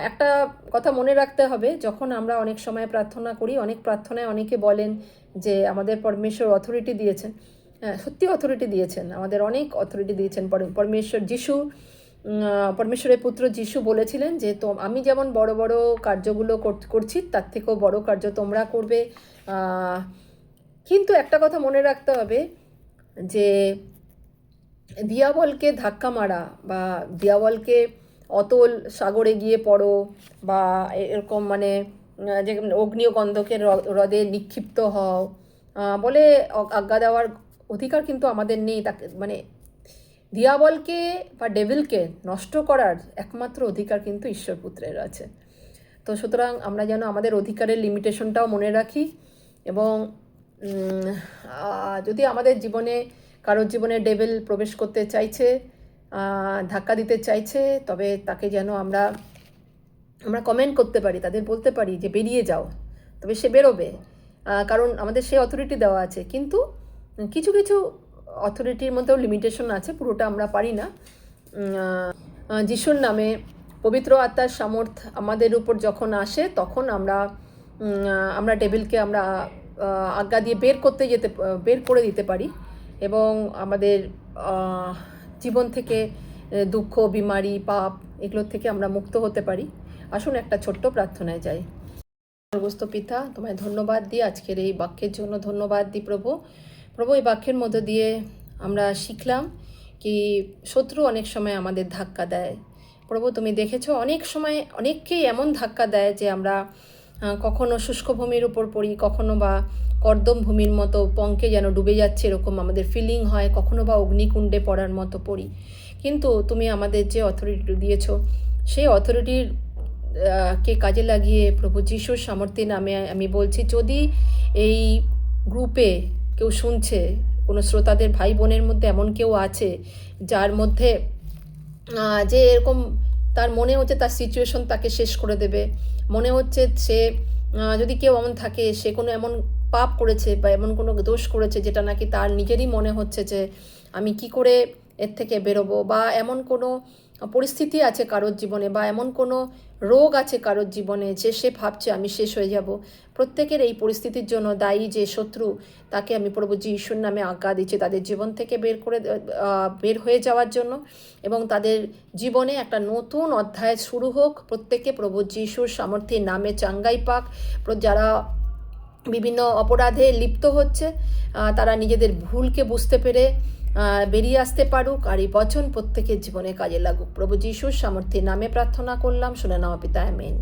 একটা কথা মনে রাখতে হবে, যখন আমরা অনেক সময় প্রার্থনা করি, অনেক প্রার্থনায় অনেকে বলেন যে আমাদের পরমেশ্বর অথরিটি দিয়েছেন। সত্যি অথরিটি দিয়েছেন, আমাদের অনেক অথরিটি দিয়েছেন। পরমেশ্বর যিশু, পরমেশ্বরের পুত্র যিশু বলেছিলেন যে আমি যেমন বড় বড় কার্যগুলো করছি, তার থেকেও বড় কার্য তোমরা করবে। কিন্তু একটা কথা মনে রাখতে হবে যে দিয়াবলকে ধাক্কা মারা বা দিয়াবলকে অতল সাগরে গিয়ে পড়ো বা এরকম মানে যে অগ্নি ও গন্ধকের হ্রদে নিক্ষিপ্ত হও বলে আজ্ঞা দেওয়ার অধিকার কিন্তু আমাদের নেই। তাকে মানে দিয়াবলকে বা ডেভিলকে নষ্ট করার একমাত্র অধিকার কিন্তু ঈশ্বর পুত্রের আছে। তো সুতরাং আমরা যেন আমাদের অধিকারের লিমিটেশনটাও মনে রাখি, এবং যদি আমাদের জীবনে কারোর জীবনে ডেভিল প্রবেশ করতে চাইছে, ধাক্কা দিতে চাইছে, তবে তাকে যেন আমরা কমেন্ট করতে পারি, তাদের বলতে পারি যে বেরিয়ে যাও, তবে সে বেরোবে, কারণ আমাদের সেই অথরিটি দেওয়া আছে। কিন্তু কিছু কিছু অথরিটির মধ্যেও লিমিটেশন আছে, পুরোটা আমরা পারি না। যিশুর নামে পবিত্র আত্মার সামর্থ্য আমাদের উপর যখন আসে, তখন আমরা ডেভিলকে আমরা আজ্ঞা দিয়ে বের করে দিতে পারি, এবং আমাদের জীবন থেকে দুঃখ, বিমারি, পাপ এগুলোর থেকে আমরা মুক্ত হতে পারি। আসুন একটা ছোট্ট প্রার্থনায় যাই। স্বর্গস্থ পিতা, তোমায় ধন্যবাদ দিই, আজকের এই বাক্যের জন্য ধন্যবাদ দিই প্রভু। এই বাক্যের মধ্য দিয়ে আমরা শিখলাম কি শত্রু অনেক সময় আমাদের ধাক্কা দেয়। প্রভু, তুমি দেখেছো অনেক সময় অনেককেই এমন ধাক্কা দেয় যে আমরা কখনো শুষ্ক ভূমির উপর পড়ি, কখনো বা কর্দম ভূমির মতো পঙ্কে যেন ডুবে যাচ্ছে এরকম আমাদের ফিলিং হয়, কখনো বা অগ্নিকুণ্ডে পড়ার মতো পড়ি। কিন্তু তুমি আমাদের যে অথরিটি দিয়েছো, সেই অথরিটির কে কাজে লাগিয়ে প্রভু যিশুর সামর্থ্যের নামে আমি বলছি, যদি এই গ্রুপে কেউ শুনছে, কোনো শ্রোতাদের ভাই বোনের মধ্যে এমন কেউ আছে যার মধ্যে যে এরকম তার মনে হচ্ছে তার সিচুয়েশন তাকে শেষ করে দেবে, মনে হচ্ছে সে যদি কেউ এমন থাকে, সে কোনো এমন পাপ করেছে বা এমন কোনো দোষ করেছে যেটা নাকি তার নিজেরই মনে হচ্ছে যে আমি কি করে এর থেকে বেরোবো, বা এমন কোনো পরিস্থিতি আছে কারোর জীবনে, বা এমন কোনো রোগ আছে কারোর জীবনে যে সে ভাবছে আমি শেষ হয়ে যাব, প্রত্যেকের এই পরিস্থিতির জন্য দায়ী যে শত্রু, তাকে আমি প্রভু যিশুর নামে আজ্ঞা দিচ্ছি তাদের জীবন থেকে বের হয়ে যাওয়ার জন্য, এবং তাদের জীবনে একটা নতুন অধ্যায় শুরু হোক। প্রত্যেকে প্রভু যিশুর সামর্থ্যের নামে চাঙ্গাই পাক। যারা বিভিন্ন অপরাধে লিপ্ত হচ্ছে, তারা নিজেদের ভুলকে বুঝতে পেরে বেরিয়ে আসতে পারুক, আর এই বচন প্রত্যেকের জীবনে কাজে লাগুক। প্রভু যিশুর সামর্থ্যের নামে প্রার্থনা করলাম, শুনে নাও পিতা, আমেন।